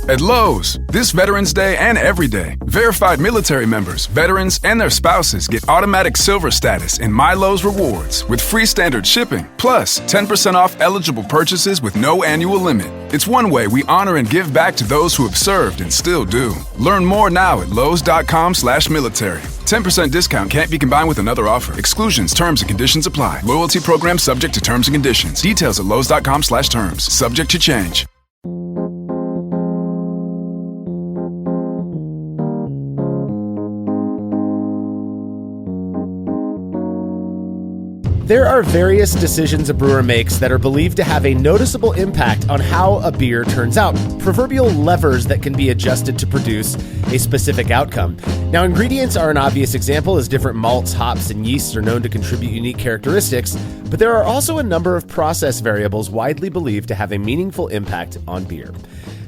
At Lowe's, this Veterans Day and every day, verified military members, veterans, and their spouses get automatic silver status in My Lowe's Rewards with free standard shipping, plus 10% off eligible purchases with no annual limit. It's one way we honor and give back to those who have served and still do. Learn more now at lowes.com/military. 10% discount can't be combined with another offer. Exclusions, terms, and conditions apply. Loyalty program subject to terms and conditions. Details at lowes.com/terms. Subject to change. There are various decisions a brewer makes that are believed to have a noticeable impact on how a beer turns out, proverbial levers that can be adjusted to produce a specific outcome. Now, ingredients are an obvious example, as different malts, hops, and yeasts are known to contribute unique characteristics, but there are also a number of process variables widely believed to have a meaningful impact on beer.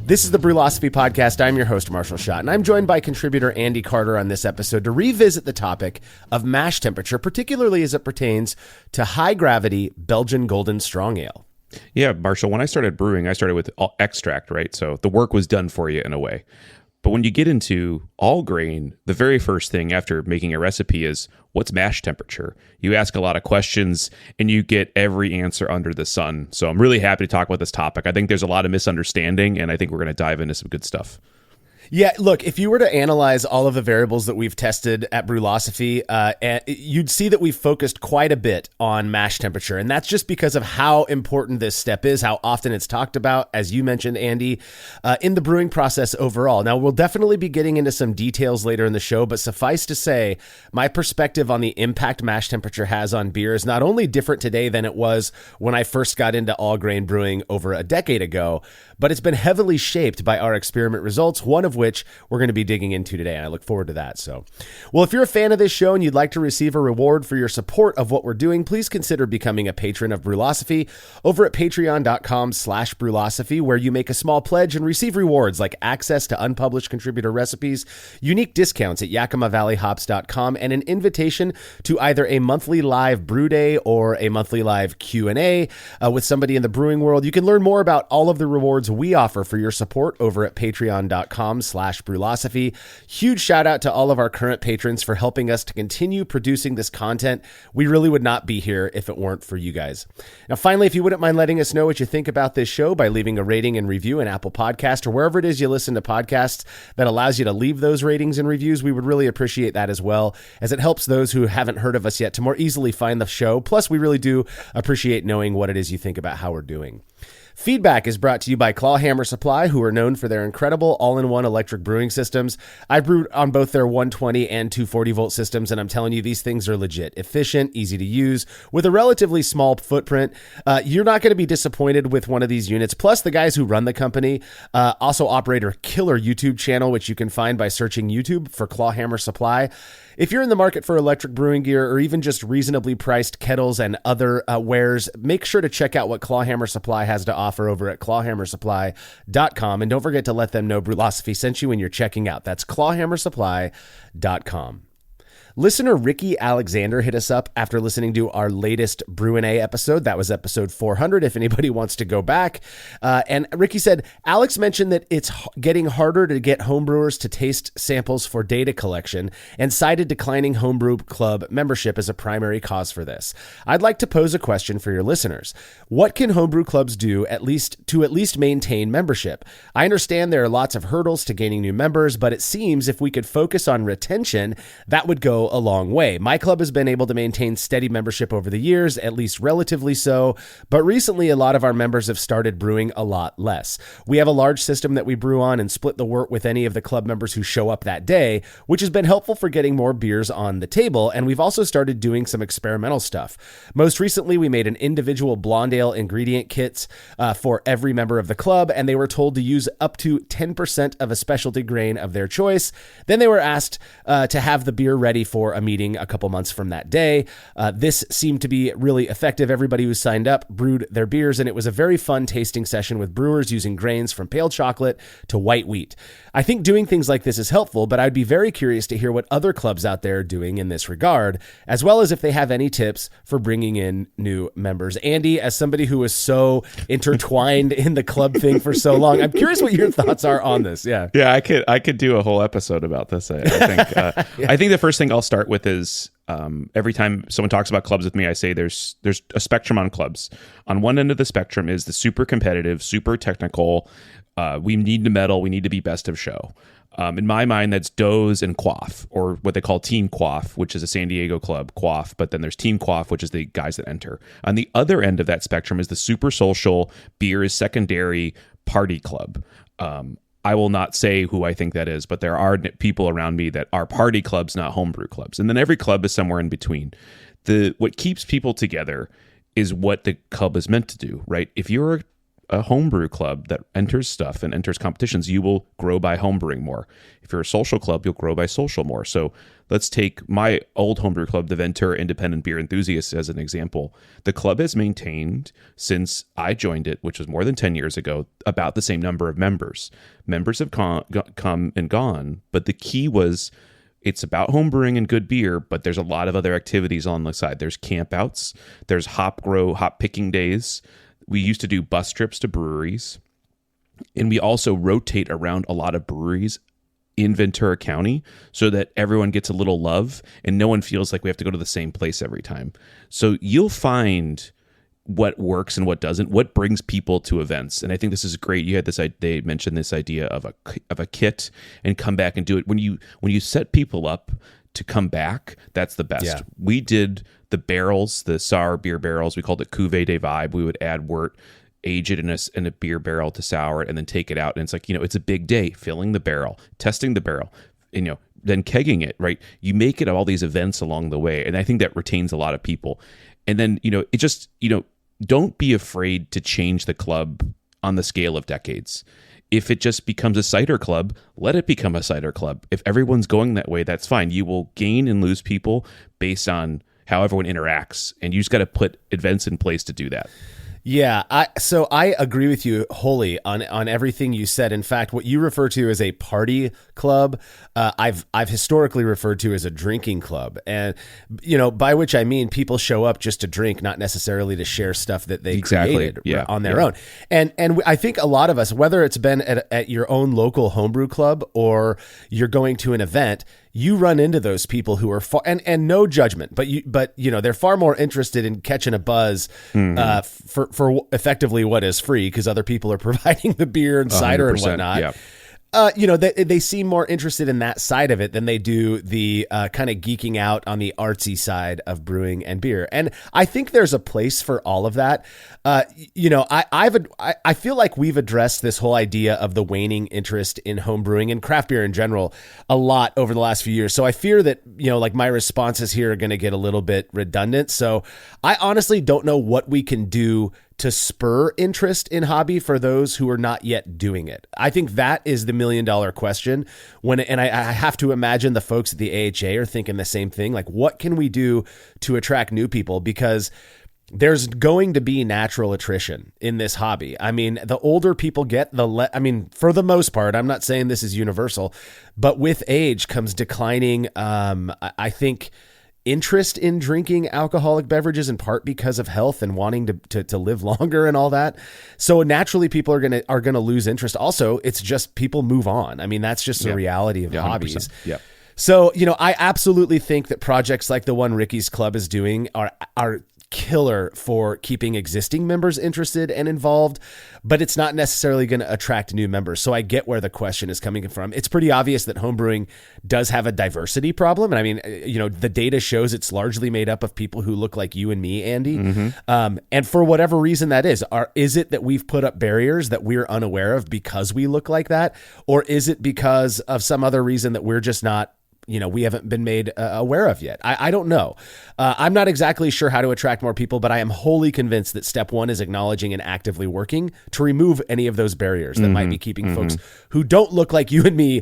This is the Brülosophy podcast. I'm your host, Marshall Schott, and I'm joined by contributor Andy Carter on this episode to revisit the topic of mash temperature, particularly as it pertains to high-gravity Belgian Golden Strong Ale. Yeah, Marshall, when I started brewing, I started with extract, right? So the work was done for you in a way. But when you get into all grain, the very first thing after making a recipe is, what's mash temperature? You ask a lot of questions and you get every answer under the sun. So I'm really happy to talk about this topic. I think there's a lot of misunderstanding, and I think we're going to dive into some good stuff. Yeah, look, if you were to analyze all of the variables that we've tested at Brülosophy, you'd see that we've focused quite a bit on mash temperature. And that's just because of how important this step is, how often it's talked about, as you mentioned, Andy, in the brewing process overall. Now, we'll definitely be getting into some details later in the show, but suffice to say, my perspective on the impact mash temperature has on beer is not only different today than it was when I first got into all grain brewing over a decade ago, but it's been heavily shaped by our experiment results, one of which we're going to be digging into today, and I look forward to that. So, well, if you're a fan of this show and you'd like to receive a reward for your support of what we're doing, please consider becoming a patron of Brülosophy over at patreon.com/Brülosophy, where you make a small pledge and receive rewards like access to unpublished contributor recipes, unique discounts at YakimaValleyHops.com, and an invitation to either a monthly live brew day or a monthly live Q&A with somebody in the brewing world. You can learn more about all of the rewards we offer for your support over at patreon.com/Brülosophy. Huge shout out to all of our current patrons for helping us to continue producing this content. We really would not be here if it weren't for you guys. Now, finally, if you wouldn't mind letting us know what you think about this show by leaving a rating and review in Apple Podcast or wherever it is you listen to podcasts that allows you to leave those ratings and reviews, we would really appreciate that as well, as it helps those who haven't heard of us yet to more easily find the show. Plus, we really do appreciate knowing what it is you think about how we're doing. Feedback is brought to you by Clawhammer Supply, who are known for their incredible all-in-one electric brewing systems. I brewed on both their 120 and 240 volt systems, and I'm telling you, these things are legit, efficient, easy to use, with a relatively small footprint. You're not going to be disappointed with one of these units. Plus, the guys who run the company also operate a killer YouTube channel, which you can find by searching YouTube for Clawhammer Supply. If you're in the market for electric brewing gear or even just reasonably priced kettles and other wares, make sure to check out what Clawhammer Supply has to offer over at clawhammersupply.com. And don't forget to let them know Brülosophy sent you when you're checking out. That's clawhammersupply.com. Listener Ricky Alexander hit us up after listening to our latest Brew&A episode. That was episode 400, if anybody wants to go back. And Ricky said, Alex mentioned that it's getting harder to get homebrewers to taste samples for data collection and cited declining homebrew club membership as a primary cause for this. I'd like to pose a question for your listeners. What can homebrew clubs do at least maintain membership? I understand there are lots of hurdles to gaining new members, but it seems if we could focus on retention, that would go a long way. My club has been able to maintain steady membership over the years, at least relatively so, but recently a lot of our members have started brewing a lot less. We have a large system that we brew on and split the wort with any of the club members who show up that day, which has been helpful for getting more beers on the table, and we've also started doing some experimental stuff. Most recently, we made an individual blonde ale ingredient kits for every member of the club, and they were told to use up to 10% of a specialty grain of their choice. Then they were asked to have the beer ready for a meeting a couple months from that day. This seemed to be really effective. Everybody who signed up brewed their beers, and it was a very fun tasting session with brewers using grains from pale chocolate to white wheat. I think doing things like this is helpful, but I'd be very curious to hear what other clubs out there are doing in this regard, as well as if they have any tips for bringing in new members. Andy, as somebody who is so intertwined in the club thing for so long, I'm curious what your thoughts are on this. Yeah, I could do a whole episode about this. I think I think the first thing I'll start with is every time someone talks about clubs with me, I say there's a spectrum on clubs. On one end of the spectrum is the super competitive, super technical. We need to medal. We need to be best of show. In my mind, that's Doze and Quaff, or what they call Team Quaff, which is a San Diego club, Quaff. But then there's Team Quaff, which is the guys that enter. On the other end of that spectrum is the super social, beer is secondary party club. I will not say who I think that is, but there are people around me that are party clubs, not homebrew clubs. And then every club is somewhere in between. What keeps people together is what the club is meant to do, right? If you're a homebrew club that enters stuff and enters competitions, you will grow by homebrewing more. If you're a social club, you'll grow by social more. So let's take my old homebrew club, the Ventura Independent Beer Enthusiasts, as an example. The club has maintained, since I joined it, which was more than 10 years ago, about the same number of members. Members have come and gone, but the key was it's about homebrewing and good beer, but there's a lot of other activities on the side. There's campouts, there's hop picking days. We used to do bus trips to breweries, and we also rotate around a lot of breweries in Ventura County so that everyone gets a little love and no one feels like we have to go to the same place every time. So you'll find what works and what doesn't, what brings people to events. And I think this is great. You had they mentioned this idea of a kit and come back and do it. When you set people up to come back, that's the best. Yeah. We did the barrels, the sour beer barrels. We called it Cuvée de Vibe. We would add wort, age it in a beer barrel to sour it, and then take it out. And it's like, it's a big day, filling the barrel, testing the barrel, then kegging it, right? You make it all these events along the way. And I think that retains a lot of people. And then, it just, don't be afraid to change the club on the scale of decades. If it just becomes a cider club, let it become a cider club. If everyone's going that way, that's fine. You will gain and lose people based on how everyone interacts, and you just got to put events in place to do that. Yeah, so I agree with you wholly on everything you said. In fact, what you refer to as a party club, I've historically referred to as a drinking club, and by which I mean people show up just to drink, not necessarily to share stuff that they created on their own. And I think a lot of us, whether it's been at your own local homebrew club or you're going to an event, you run into those people who are far, and no judgment, but they're far more interested in catching a buzz for effectively what is free, because other people are providing the beer and cider and whatnot. Yeah. They seem more interested in that side of it than they do the kind of geeking out on the artsy side of brewing and beer. And I think there's a place for all of that. I feel like we've addressed this whole idea of the waning interest in home brewing and craft beer in general a lot over the last few years. So I fear that, my responses here are going to get a little bit redundant. So I honestly don't know what we can do to spur interest in hobby for those who are not yet doing it. I think that is the $1 million question. And I have to imagine the folks at the AHA are thinking the same thing. Like, what can we do to attract new people? Because there's going to be natural attrition in this hobby. I mean, the older people get, for the most part, I'm not saying this is universal, but with age comes declining, I think, interest in drinking alcoholic beverages, in part because of health and wanting to live longer and all that. So naturally people are gonna lose interest. Also, it's just people move on. I mean, that's just the reality of hobbies. Yeah. So, I absolutely think that projects like the one Ricky's Club is doing are killer for keeping existing members interested and involved, but it's not necessarily going to attract new members. So I get where the question is coming from. It's pretty obvious that homebrewing does have a diversity problem. And I mean, the data shows it's largely made up of people who look like you and me, Andy. Mm-hmm. And for whatever reason that is it that we've put up barriers that we're unaware of because we look like that? Or is it because of some other reason that we're just not we haven't been made aware of yet. I don't know. I'm not exactly sure how to attract more people, but I am wholly convinced that step one is acknowledging and actively working to remove any of those barriers that might be keeping folks who don't look like you and me,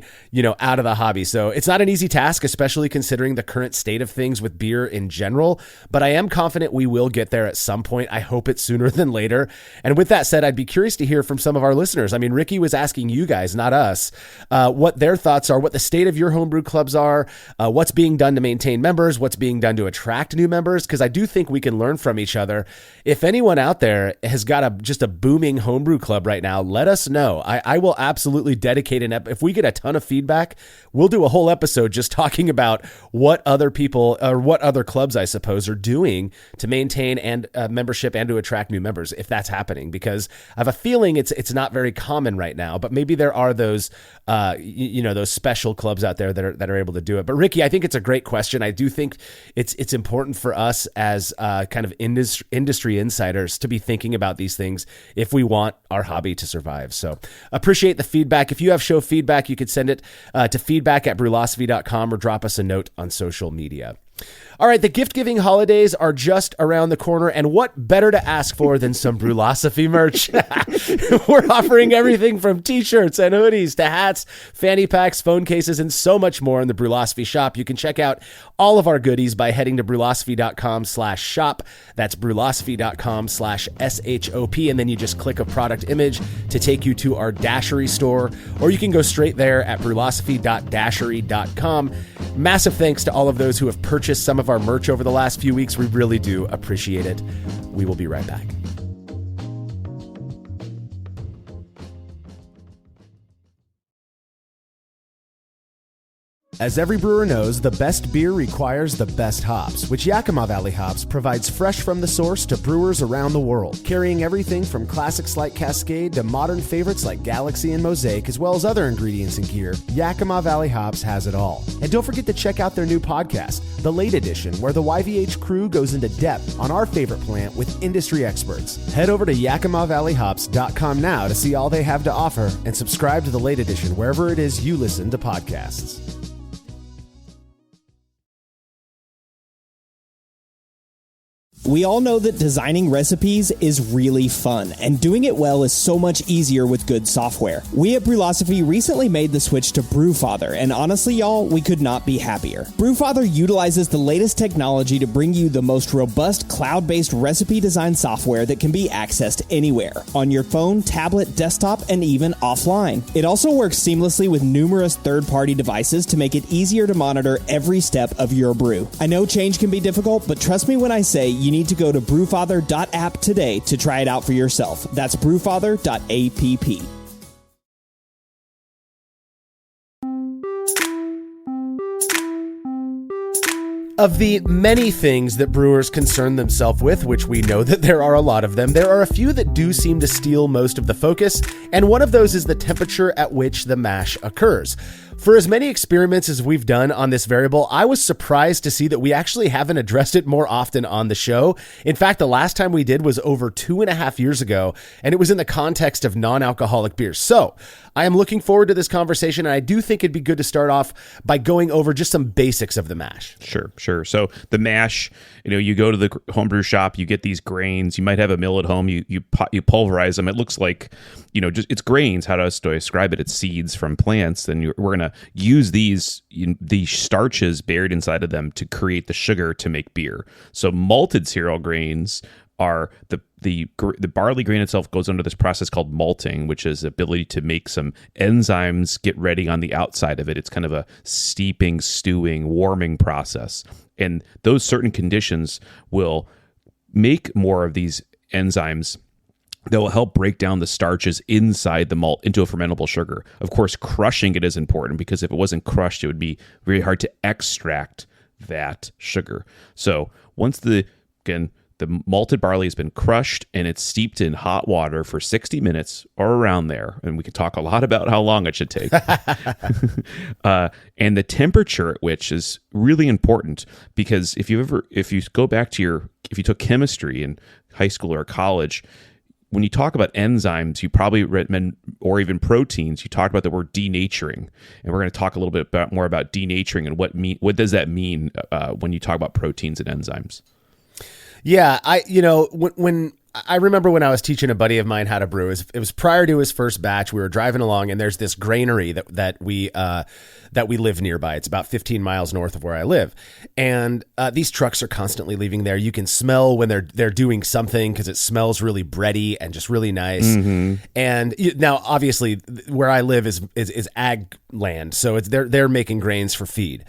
out of the hobby. So it's not an easy task, especially considering the current state of things with beer in general, but I am confident we will get there at some point. I hope it's sooner than later. And with that said, I'd be curious to hear from some of our listeners. I mean, Ricky was asking you guys, not us, what their thoughts are, what the state of your homebrew clubs are, what's being done to maintain members, what's being done to attract new members, because I do think we can learn from each other. If anyone out there has got just a booming homebrew club right now, let us know. I will absolutely dedicate if we get a ton of feedback, we'll do a whole episode just talking about what other people or what other clubs, I suppose, are doing to maintain and membership and to attract new members, if that's happening, because I have a feeling it's not very common right now, but maybe there are those those special clubs out there that are able to do it. But Ricky, I think it's a great question. I do think it's important for us as kind of industry insiders to be thinking about these things if we want our hobby to survive. So appreciate the feedback. If you have show feedback, you could send it to feedback@brülosophy.com or drop us a note on social media. All right, the gift-giving holidays are just around the corner, and what better to ask for than some Brülosophy merch? We're offering everything from t-shirts and hoodies to hats, fanny packs, phone cases, and so much more in the Brülosophy shop. You can check out all of our goodies by heading to brülosophy.com/shop. That's brülosophy.com/SHOP, and then you just click a product image to take you to our Dashery store, or you can go straight there at brülosophy.dashery.com. Massive thanks to all of those who have purchased some of our merch over the last few weeks. We really do appreciate it. We will be right back. As every brewer knows, the best beer requires the best hops, which Yakima Valley Hops provides fresh from the source to brewers around the world, carrying everything from classics like Cascade to modern favorites like Galaxy and Mosaic, as well as other ingredients and gear. Yakima Valley Hops has it all. And don't forget to check out their new podcast, The Late Edition, where the YVH crew goes into depth on our favorite plant with industry experts. Head over to YakimaValleyHops.com now to see all they have to offer and subscribe to The Late Edition wherever it is you listen to podcasts. We all know that designing recipes is really fun, and doing it well is so much easier with good software. We at Brülosophy recently made the switch to Brewfather, and honestly, y'all, we could not be happier. Brewfather utilizes the latest technology to bring you the most robust cloud-based recipe design software that can be accessed anywhere, on your phone, tablet, desktop, and even offline. It also works seamlessly with numerous third-party devices to make it easier to monitor every step of your brew. I know change can be difficult, but trust me when I say you need to go to brewfather.app today to try it out for yourself. That's brewfather.app. Of the many things that brewers concern themselves with, which we know that there are a lot of them, there are a few that do seem to steal most of the focus, and one of those is the temperature at which the mash occurs. For as many experiments as we've done on this variable, I was surprised to see that we actually haven't addressed it more often on the show. In fact, the last time we did was over 2.5 years ago, and it was in the context of non-alcoholic beers. So I am looking forward to this conversation, and I do think it'd be good to start off by going over just some basics of the mash. Sure. So the mash, you go to the homebrew shop, you get these grains. You might have a mill at home. You pulverize them. It looks like, just it's grains. How do I describe it? It's seeds from plants. And we're going to use these starches buried inside of them to create the sugar to make beer. So malted cereal grains are the barley grain itself goes under this process called malting, which is the ability to make some enzymes get ready on the outside of it. It's kind of a steeping, stewing, warming process. And those certain conditions will make more of these enzymes that will help break down the starches inside the malt into a fermentable sugar. Of course, crushing it is important because if it wasn't crushed, it would be very hard to extract that sugar. So once the malted barley has been crushed and it's steeped in hot water for 60 minutes or around there, and we could talk a lot about how long it should take. And the temperature at which is really important, because if you took chemistry in high school or college, when you talk about enzymes, you probably or even proteins, you talk about the word denaturing, and we're going to talk a little bit more about denaturing and what does that mean when you talk about proteins and enzymes. Yeah, when I remember when I was teaching a buddy of mine how to brew, it was prior to his first batch. We were driving along, and there's this granary that we live nearby. It's about 15 miles north of where I live, and these trucks are constantly leaving there. You can smell when they're doing something because it smells really bready and just really nice. Mm-hmm. And now, obviously, where I live is ag land, so they're making grains for feed.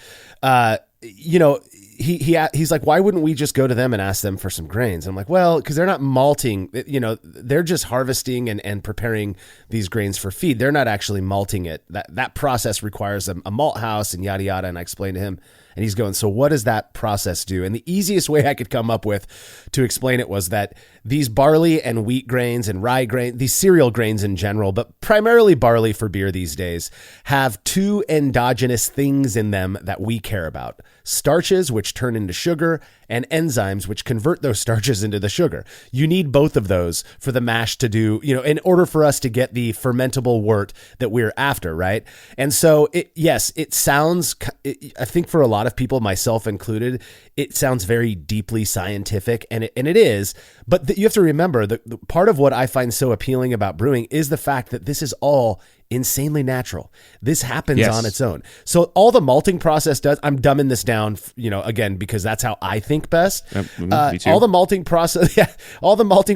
He's like, why wouldn't we just go to them and ask them for some grains? I'm like, well, because they're not malting, they're just harvesting and preparing these grains for feed. They're not actually malting it. That process requires a malt house and yada, yada. And I explained to him, and he's going, so what does that process do? And the easiest way I could come up with to explain it was that these barley and wheat grains and rye grain, these cereal grains in general, but primarily barley for beer these days, have two endogenous things in them that we care about: starches, which turn into sugar, and enzymes, which convert those starches into the sugar. You need both of those for the mash to do, in order for us to get the fermentable wort that we're after, right? And so, it sounds, I think for a lot of people, myself included, it sounds very deeply scientific, and it is, but you have to remember, the part of what I find so appealing about brewing is the fact that this is all insanely natural. This happens on its own. So all the malting process does, I'm dumbing this down, again, because that's how I think best. Me too. All the malting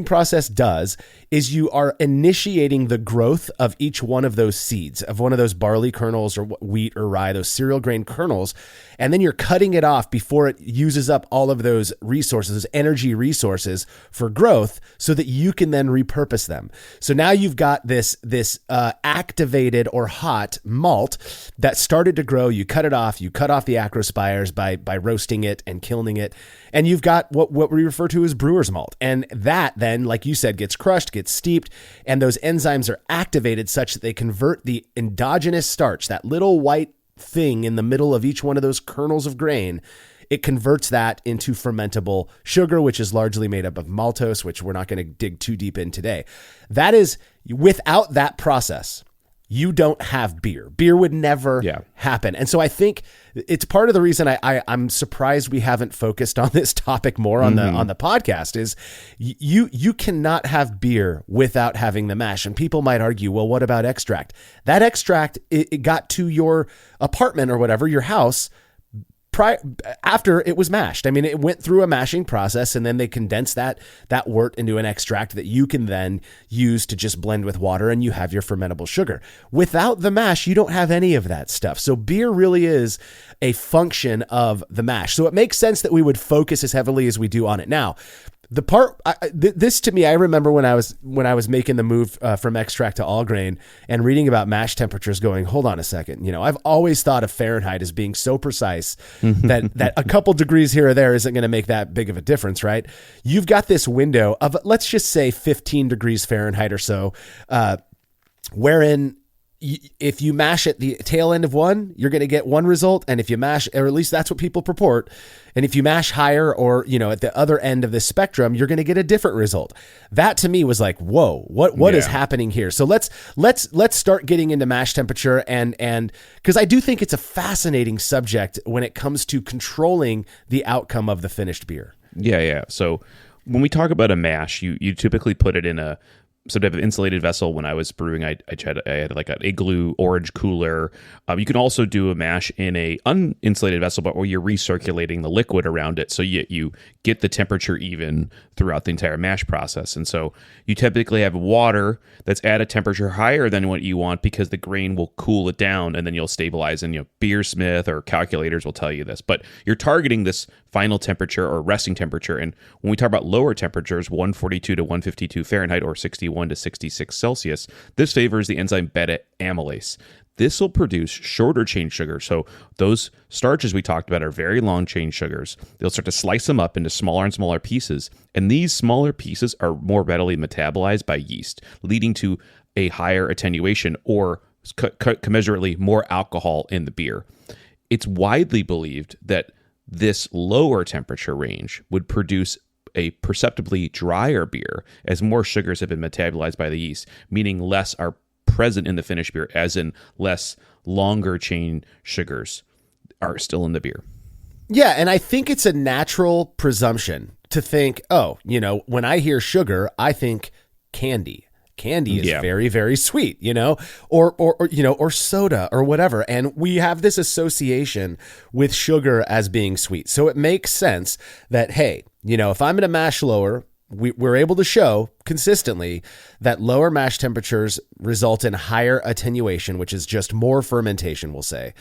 process does is you are initiating the growth of each one of those seeds, of one of those barley kernels or wheat or rye, those cereal grain kernels, and then you're cutting it off before it uses up all of those resources, those energy resources for growth, so that you can then repurpose them. So now you've got this activated or hot malt that started to grow. You cut it off. You cut off the acrospires by roasting it and kilning it, and you've got what we refer to as brewer's malt. And that then, like you said, gets crushed, gets steeped, and those enzymes are activated such that they convert the endogenous starch, that little white thing in the middle of each one of those kernels of grain. It converts that into fermentable sugar, which is largely made up of maltose, which we're not going to dig too deep in today. That is, without that process, you don't have beer. Beer would never happen. And so I think it's part of the reason I'm surprised we haven't focused on this topic more on the podcast is you cannot have beer without having the mash. And people might argue, well, what about extract? That extract, it got to your apartment or whatever, your house, after it was mashed. I mean, it went through a mashing process, and then they condensed that wort into an extract that you can then use to just blend with water, and you have your fermentable sugar. Without the mash, you don't have any of that stuff. So beer really is a function of the mash. So it makes sense that we would focus as heavily as we do on it now. The part, this to me, I remember when I was making the move from extract to all grain and reading about mash temperatures, going, hold on a second. I've always thought of Fahrenheit as being so precise that a couple degrees here or there isn't going to make that big of a difference, right? You've got this window of, let's just say 15 degrees Fahrenheit or so, wherein if you mash at the tail end of one, you're going to get one result. And if you mash, or at least that's what people purport. And if you mash higher or, at the other end of the spectrum, you're going to get a different result. That to me was like, whoa, what is happening here? So let's start getting into mash temperature and because I do think it's a fascinating subject when it comes to controlling the outcome of the finished beer. Yeah. So when we talk about a mash, you typically put it in some type of insulated vessel. When I was brewing, I had like an igloo orange cooler. You can also do a mash in a uninsulated vessel, but where you're recirculating the liquid around it, so you get the temperature even throughout the entire mash process. And so you typically have water that's at a temperature higher than what you want, because the grain will cool it down, and then you'll stabilize. And Beersmith or calculators will tell you this, but you're targeting this final temperature or resting temperature. And when we talk about lower temperatures, 142 to 152 Fahrenheit or 61 to 66 Celsius, this favors the enzyme beta amylase. This will produce shorter chain sugar. So those starches we talked about are very long chain sugars. They'll start to slice them up into smaller and smaller pieces. And these smaller pieces are more readily metabolized by yeast, leading to a higher attenuation or commensurately more alcohol in the beer. It's widely believed that this lower temperature range would produce a perceptibly drier beer as more sugars have been metabolized by the yeast, meaning less are present in the finished beer, as in less longer chain sugars are still in the beer. Yeah, and I think it's a natural presumption to think, oh, when I hear sugar, I think candy. Candy is very, very sweet, or soda or whatever. And we have this association with sugar as being sweet. So it makes sense that, hey, if I'm going to mash lower, we're able to show consistently that lower mash temperatures result in higher attenuation, which is just more fermentation, we'll say,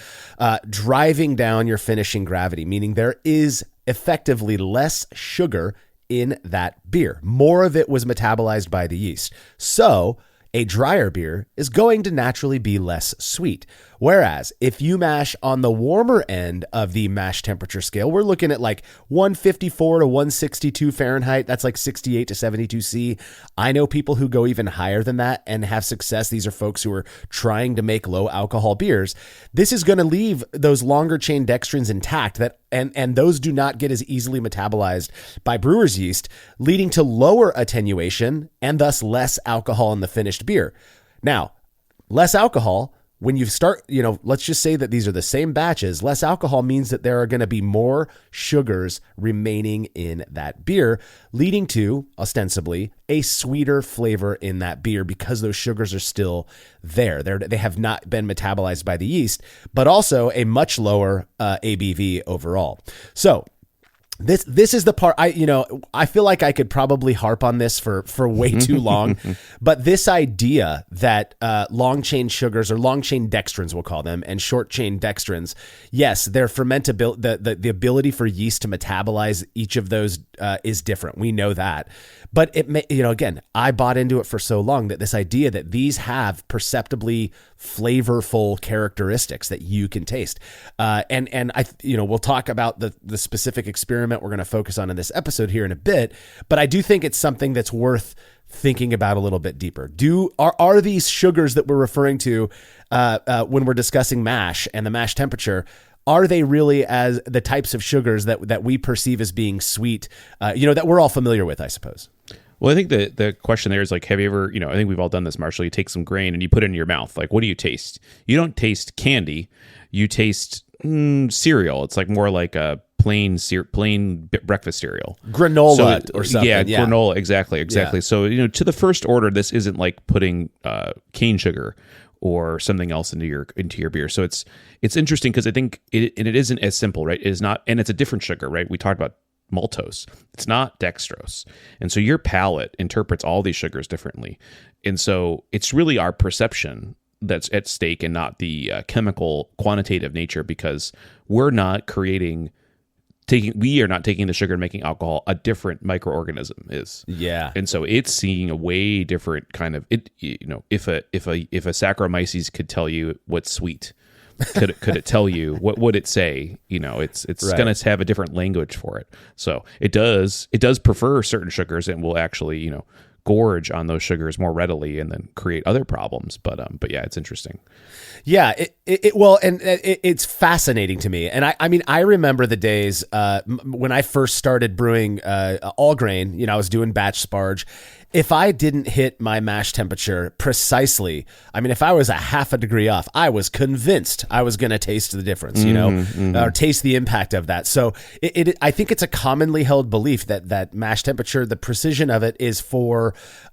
driving down your finishing gravity, meaning there is effectively less sugar in that beer. More of it was metabolized by the yeast. So a drier beer is going to naturally be less sweet. Whereas if you mash on the warmer end of the mash temperature scale, we're looking at like 154 to 162 Fahrenheit. That's like 68 to 72 C. I know people who go even higher than that and have success. These are folks who are trying to make low alcohol beers. This is going to leave those longer chain dextrins intact and those do not get as easily metabolized by brewer's yeast, leading to lower attenuation and thus less alcohol in the finished beer. Now, less alcohol, when you start, let's just say that these are the same batches, less alcohol means that there are going to be more sugars remaining in that beer, leading to, ostensibly, a sweeter flavor in that beer because those sugars are still there. They have not been metabolized by the yeast, but also a much lower ABV overall. So, This is the part I feel like I could probably harp on this for way too long, but this idea that long chain sugars or long chain dextrins, we'll call them, and short chain dextrins, yes, their fermentability, the ability for yeast to metabolize each of those is different. We know that, but it may, again, I bought into it for so long that this idea that these have perceptibly flavorful characteristics that you can taste, and I we'll talk about the specific experiment we're going to focus on in this episode here in a bit, but I do think it's something that's worth thinking about a little bit deeper. Are these sugars that we're referring to when we're discussing mash and the mash temperature, are they really as the types of sugars that we perceive as being sweet, that we're all familiar with, I suppose? Well, I think the question there is like, have you ever, I think we've all done this, Marshall, you take some grain and you put it in your mouth. Like, what do you taste? You don't taste candy. You taste cereal. It's like more like a plain breakfast cereal, granola or something. Yeah, granola, exactly. Yeah. So to the first order, this isn't like putting cane sugar or something else into your beer. So it's interesting because I think it isn't as simple, right? It is not, and it's a different sugar, right? We talked about maltose. It's not dextrose, and so your palate interprets all these sugars differently, and so it's really our perception that's at stake and not the chemical quantitative nature, because we are not taking the sugar and making alcohol. A different microorganism is. Yeah. And so it's seeing a way different kind of if a Saccharomyces could tell you what's sweet, could it tell you, what would it say? It's right. Going to have a different language for it. So it does prefer certain sugars and will actually, gorge on those sugars more readily and then create other problems. But yeah, it's interesting. Yeah, it's fascinating to me. And I remember the days when I first started brewing all grain, I was doing batch sparge. If I didn't hit my mash temperature precisely, if I was a half a degree off, I was convinced I was going to taste the difference, or taste the impact of that. So I think it's a commonly held belief that mash temperature, the precision of it is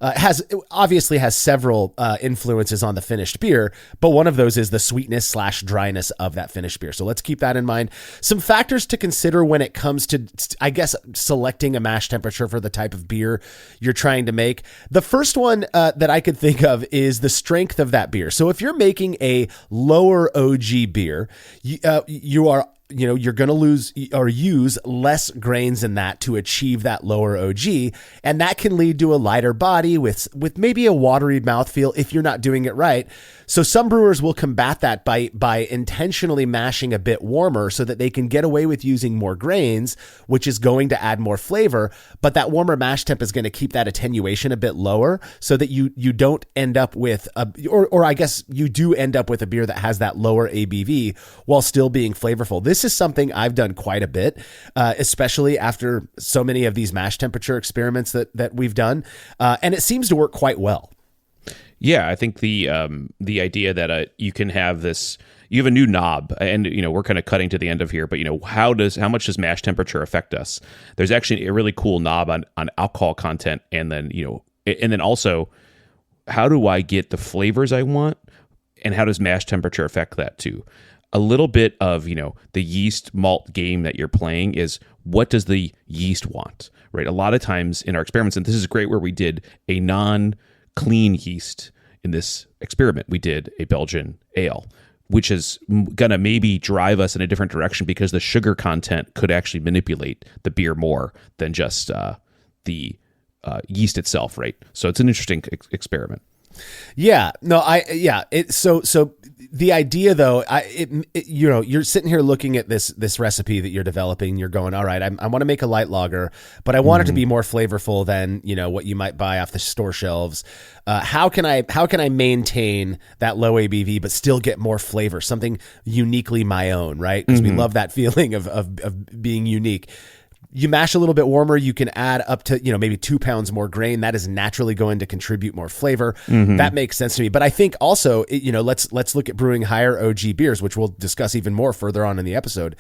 has several influences on the finished beer, but one of those is the sweetness / dryness of that finished beer. So let's keep that in mind. Some factors to consider when it comes to, I guess, selecting a mash temperature for the type of beer you're trying to make. The first one that I could think of is the strength of that beer. So if you're making a lower OG beer, you're going to lose or use less grains in that to achieve that lower OG. And that can lead to a lighter body with maybe a watery mouthfeel if you're not doing it right. So some brewers will combat that by intentionally mashing a bit warmer so that they can get away with using more grains, which is going to add more flavor. But that warmer mash temp is going to keep that attenuation a bit lower so that you don't end up with or I guess you do end up with a beer that has that lower ABV while still being flavorful. This this is something I've done quite a bit, especially after so many of these mash temperature experiments that we've done. And it seems to work quite well. Yeah, I think the idea that you can have this, you have a new knob, and we're kind of cutting to the end of here, but how much does mash temperature affect us? There's actually a really cool knob on alcohol content, and then also, how do I get the flavors I want, and how does mash temperature affect that too? A little bit of the yeast malt game that you're playing is, what does the yeast want, right? A lot of times in our experiments, and this is great where we did a non-clean yeast in this experiment, we did a Belgian ale, which is going to maybe drive us in a different direction because the sugar content could actually manipulate the beer more than just the yeast itself, right? So it's an interesting experiment. Yeah, no, so the idea though, you're sitting here looking at this recipe that you're developing. You're going, all right, I want to make a light lager, but I want it to be more flavorful than what you might buy off the store shelves. How can I maintain that low ABV but still get more flavor, something uniquely my own, right? Because we love that feeling of being unique. You mash a little bit warmer, you can add up to, maybe 2 pounds more grain. That is naturally going to contribute more flavor. That makes sense to me. But I think also, let's look at brewing higher OG beers, which we'll discuss even more further on in the episode.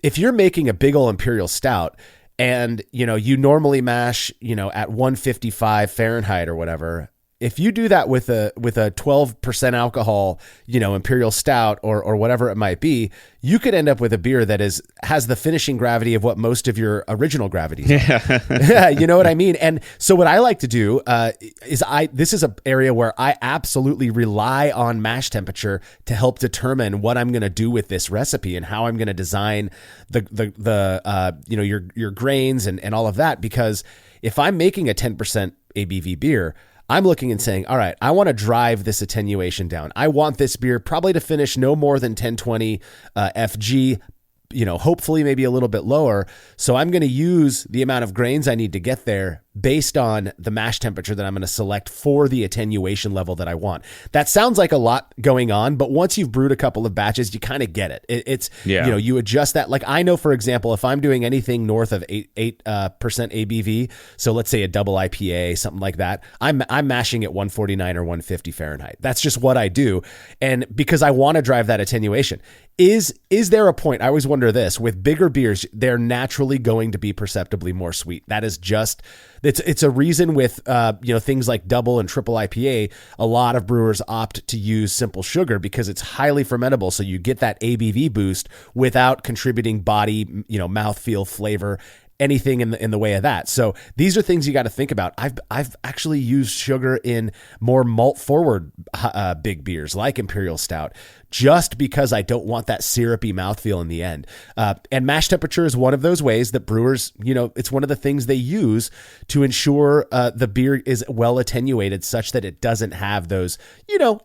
If you're making a big ol' imperial stout and, you normally mash, at 155 Fahrenheit or whatever, if you do that with a 12% alcohol, imperial stout or whatever it might be, you could end up with a beer that has the finishing gravity of what most of your original gravities are. Yeah, you know what I mean? And so what I like to do this is an area where I absolutely rely on mash temperature to help determine what I'm going to do with this recipe and how I'm going to design your grains and all of that. Because if I'm making a 10% ABV beer, I'm looking and saying, all right, I want to drive this attenuation down. I want this beer probably to finish no more than 1020 FG, hopefully maybe a little bit lower. So I'm going to use the amount of grains I need to get there based on the mash temperature that I'm going to select for the attenuation level that I want. That sounds like a lot going on, but once you've brewed a couple of batches, you kind of get it. You adjust that. Like I know, for example, if I'm doing anything north of 8% ABV, so let's say a double IPA, something like that, I'm mashing at 149 or 150 Fahrenheit. That's just what I do. And because I want to drive that attenuation. Is there a point, I always wonder this, with bigger beers, they're naturally going to be perceptibly more sweet. That is just, it's a reason with, things like double and triple IPA, a lot of brewers opt to use simple sugar because it's highly fermentable. So you get that ABV boost without contributing body, mouthfeel, flavor, anything in the way of that. So these are things you got to think about. I've actually used sugar in more malt forward big beers like Imperial Stout, just because I don't want that syrupy mouthfeel in the end. And mash temperature is one of those ways that brewers, it's one of the things they use to ensure the beer is well attenuated such that it doesn't have those,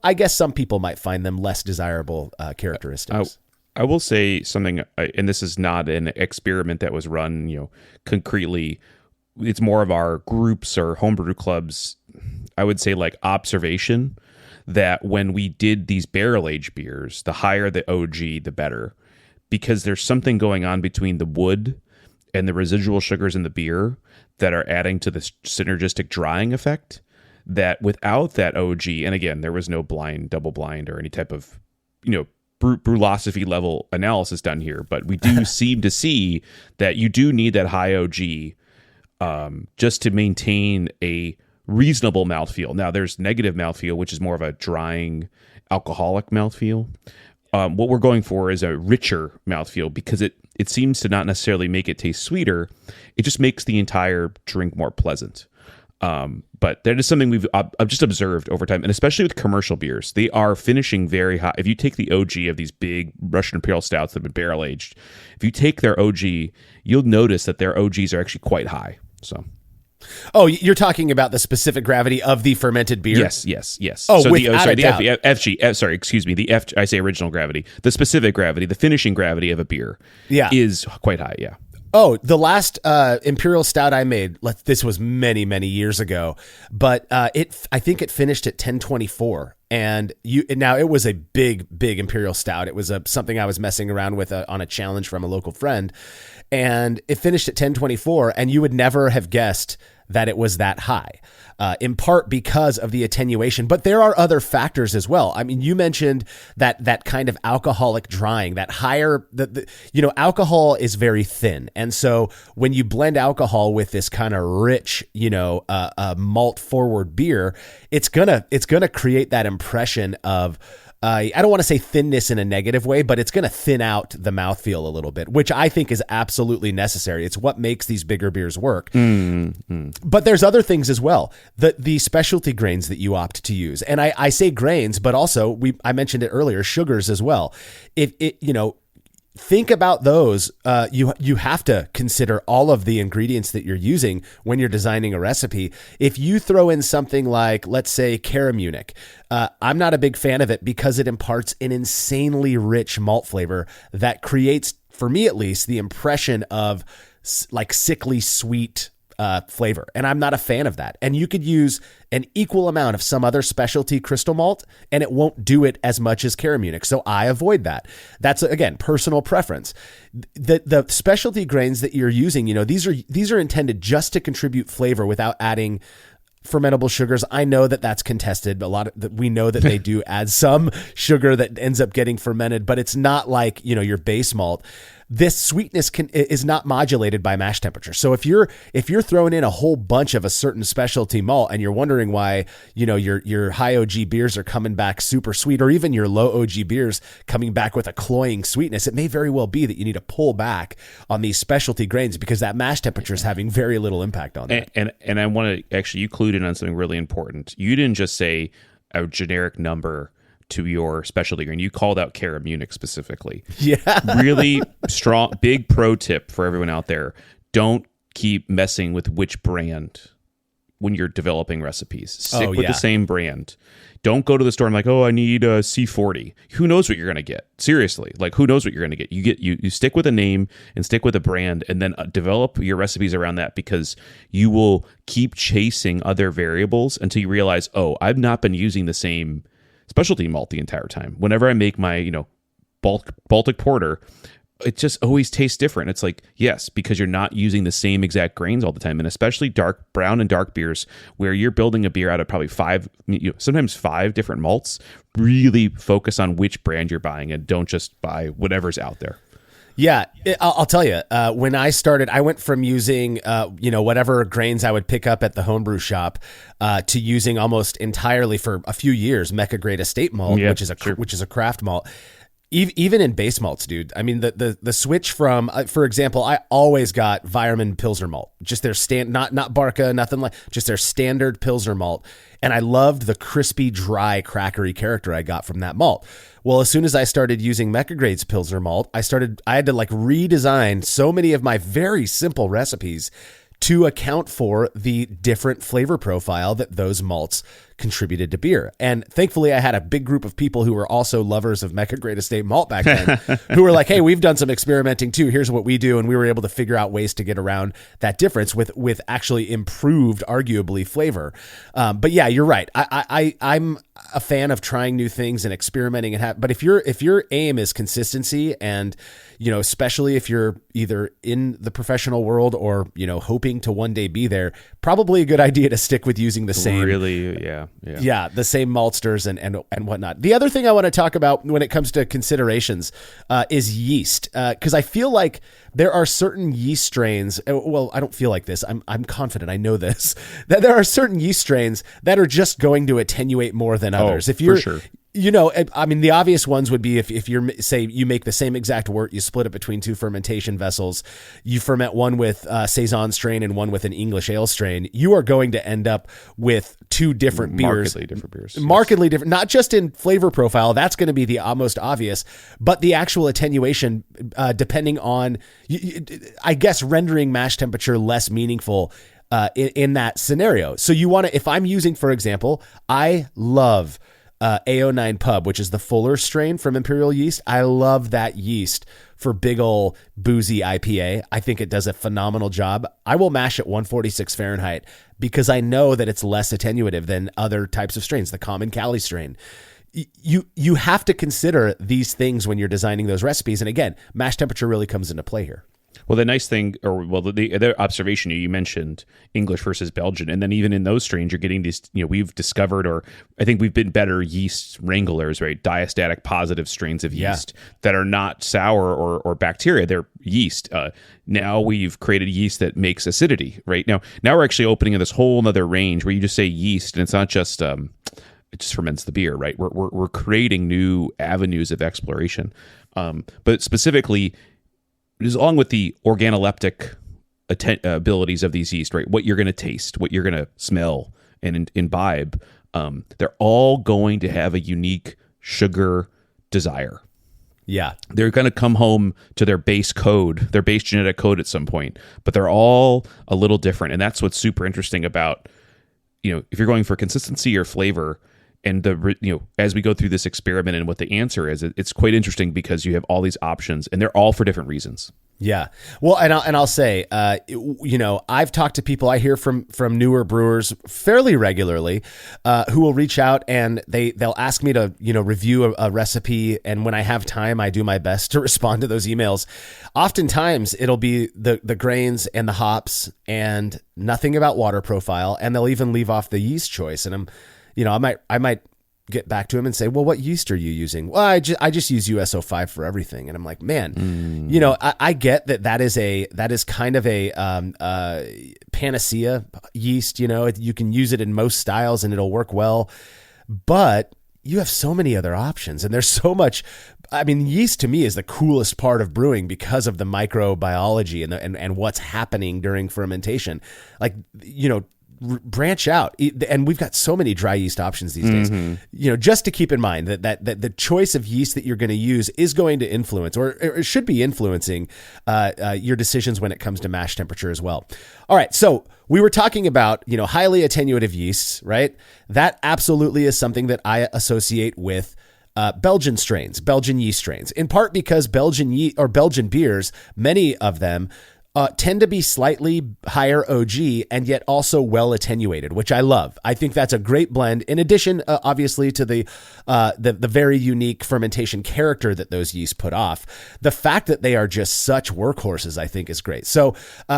I guess some people might find them less desirable characteristics. I will say something, and this is not an experiment that was run, concretely. It's more of our groups or homebrew clubs, I would say, like observation, that when we did these barrel-aged beers, the higher the OG, the better, because there's something going on between the wood and the residual sugars in the beer that are adding to this synergistic drying effect, that without that OG, and again, there was no blind, double blind, or any type of, Brülosophy level analysis done here, but we do seem to see that you do need that high OG just to maintain a reasonable mouthfeel. Now, there's negative mouthfeel, which is more of a drying, alcoholic mouthfeel. What we're going for is a richer mouthfeel because it seems to not necessarily make it taste sweeter. It just makes the entire drink more pleasant. But that is something I've just observed over time, and especially with commercial beers, they are finishing very high. If you take the OG of these big Russian Imperial Stouts that have been barrel aged, if you take their OG, you'll notice that their OGs are actually quite high. So, you're talking about the specific gravity of the fermented beer? Yes. Oh, so without a doubt. The FG, excuse me, the F. I say original gravity, the specific gravity, the finishing gravity of a beer, is quite high. Yeah. Oh, the last Imperial Stout I made, this was many, many years ago, but I think it finished at 1024. And now it was a big imperial stout. It was something I was messing around with on a challenge from a local friend, and it finished at 1024, and you would never have guessed that it was that high, in part because of the attenuation. But there are other factors as well. I mean, you mentioned that kind of alcoholic drying, that higher, alcohol is very thin. And so when you blend alcohol with this kind of rich, malt forward beer, it's gonna create that impression of, I don't want to say thinness in a negative way, but it's going to thin out the mouthfeel a little bit, which I think is absolutely necessary. It's what makes these bigger beers work. But there's other things as well. The specialty grains that you opt to use. And I say grains, but also I mentioned it earlier, sugars as well. Think about those. You have to consider all of the ingredients that you're using when you're designing a recipe. If you throw in something like, let's say, Caramunic, I'm not a big fan of it because it imparts an insanely rich malt flavor that creates, for me at least, the impression of like sickly sweet flavor. And I'm not a fan of that. And you could use an equal amount of some other specialty crystal malt and it won't do it as much as Caramunic. So I avoid that. That's, again, personal preference. The specialty grains that you're using, these are intended just to contribute flavor without adding fermentable sugars. I know that that's contested. We know that they do add some sugar that ends up getting fermented, but it's not like, your base malt. This sweetness is not modulated by mash temperature. So if you're throwing in a whole bunch of a certain specialty malt and you're wondering why, your high OG beers are coming back super sweet, or even your low OG beers coming back with a cloying sweetness, it may very well be that you need to pull back on these specialty grains because that mash temperature is having very little impact on that. And I want to actually, you clued in on something really important. You didn't just say a generic number to your specialty grain. You called out Caramunic specifically. Yeah. Really strong, big pro tip for everyone out there. Don't keep messing with which brand when you're developing recipes. Stick with the same brand. Don't go to the store and like, I need a C40. Who knows what you're going to get? Seriously. Like, who knows what you're going to get? You stick with a name and stick with a brand and then develop your recipes around that, because you will keep chasing other variables until you realize, I've not been using the same specialty malt the entire time. Whenever I make my, Baltic Porter, it just always tastes different. It's like, yes, because you're not using the same exact grains all the time. And especially brown and dark beers, where you're building a beer out of probably sometimes five different malts, really focus on which brand you're buying and don't just buy whatever's out there. Yeah, I'll tell you, when I started, I went from using, whatever grains I would pick up at the homebrew shop, to using almost entirely for a few years Mecca Grade Estate malt, which is a craft malt. Even in base malts, dude. I mean, the switch from, for example, I always got Weyermann Pilsner malt, just their not Barca, nothing like, just their standard Pilsner malt. And I loved the crispy, dry, crackery character I got from that malt. Well, as soon as I started using Mecca Grade's Pilsner malt, I had to redesign so many of my very simple recipes to account for the different flavor profile that those malts contributed to beer. And thankfully, I had a big group of people who were also lovers of Mecca Grade Estate malt back then, who were like, hey, we've done some experimenting too. Here's what we do. And we were able to figure out ways to get around that difference with actually improved, arguably, flavor. But yeah, you're right. I'm a fan of trying new things and experimenting. But if your aim is consistency, and especially if you're either in the professional world or hoping to one day be there, probably a good idea to stick with using the same. Really, yeah, the same maltsters and whatnot. The other thing I want to talk about when it comes to considerations is yeast, because I feel like there are certain yeast strains. Well, I don't feel like this. I'm confident. I know this, that there are certain yeast strains that are just going to attenuate more than others. If you're, for sure. I mean, the obvious ones would be if you're, say, you make the same exact wort, you split it between two fermentation vessels, you ferment one with Saison strain and one with an English ale strain, you are going to end up with two different beers. Markedly different beers. Markedly different, not just in flavor profile, that's going to be the most obvious, but the actual attenuation, depending on, I guess, rendering mash temperature less meaningful in that scenario. So you want to, if I'm using, for example, I love AO9 Pub, which is the fuller strain from Imperial Yeast. I love that yeast for big ol' boozy IPA. I think it does a phenomenal job. I will mash at 146 Fahrenheit because I know that it's less attenuative than other types of strains, the common Cali strain. You have to consider these things when you're designing those recipes. And again, mash temperature really comes into play here. Well, the nice thing, the other observation you mentioned, English versus Belgian, and then even in those strains, you're getting these, we've discovered, or I think we've been better yeast wranglers, right? Diastatic positive strains of yeast that are not sour or bacteria, they're yeast. Now we've created yeast that makes acidity, right? Now we're actually opening in this whole other range where you just say yeast, and it's not just, it just ferments the beer, right? We're creating new avenues of exploration. But specifically, along with the organoleptic abilities of these yeast, right? What you're going to taste, what you're going to smell and imbibe, they're all going to have a unique sugar desire. Yeah. They're going to come home to their base code, their base genetic code at some point, but they're all a little different. And that's what's super interesting about, if you're going for consistency or flavor, and as we go through this experiment and what the answer is, it's quite interesting because you have all these options and they're all for different reasons. Yeah. Well, and I'll say, I've talked to people, I hear from newer brewers fairly regularly, who will reach out and they'll ask me to, review a recipe. And when I have time, I do my best to respond to those emails. Oftentimes it'll be the grains and the hops and nothing about water profile. And they'll even leave off the yeast choice. And I might get back to him and say, well, what yeast are you using? Well, I just use USO5 for everything. And I'm like, man, I get that is kind of a panacea yeast. You can use it in most styles and it'll work well, but you have so many other options and there's so much. I mean, yeast to me is the coolest part of brewing because of the microbiology and what's happening during fermentation. Like, branch out, and we've got so many dry yeast options these days. Just to keep in mind that the choice of yeast that you're going to use is going to influence, or it should be influencing, your decisions when it comes to mash temperature as well. All right, so we were talking about highly attenuative yeasts, right? That absolutely is something that I associate with Belgian yeast strains, in part because Belgian beers, many of them tend to be slightly higher OG and yet also well attenuated, which I love. I think that's a great blend. In addition, obviously, to the very unique fermentation character that those yeasts put off, the fact that they are just such workhorses, I think, is great. So,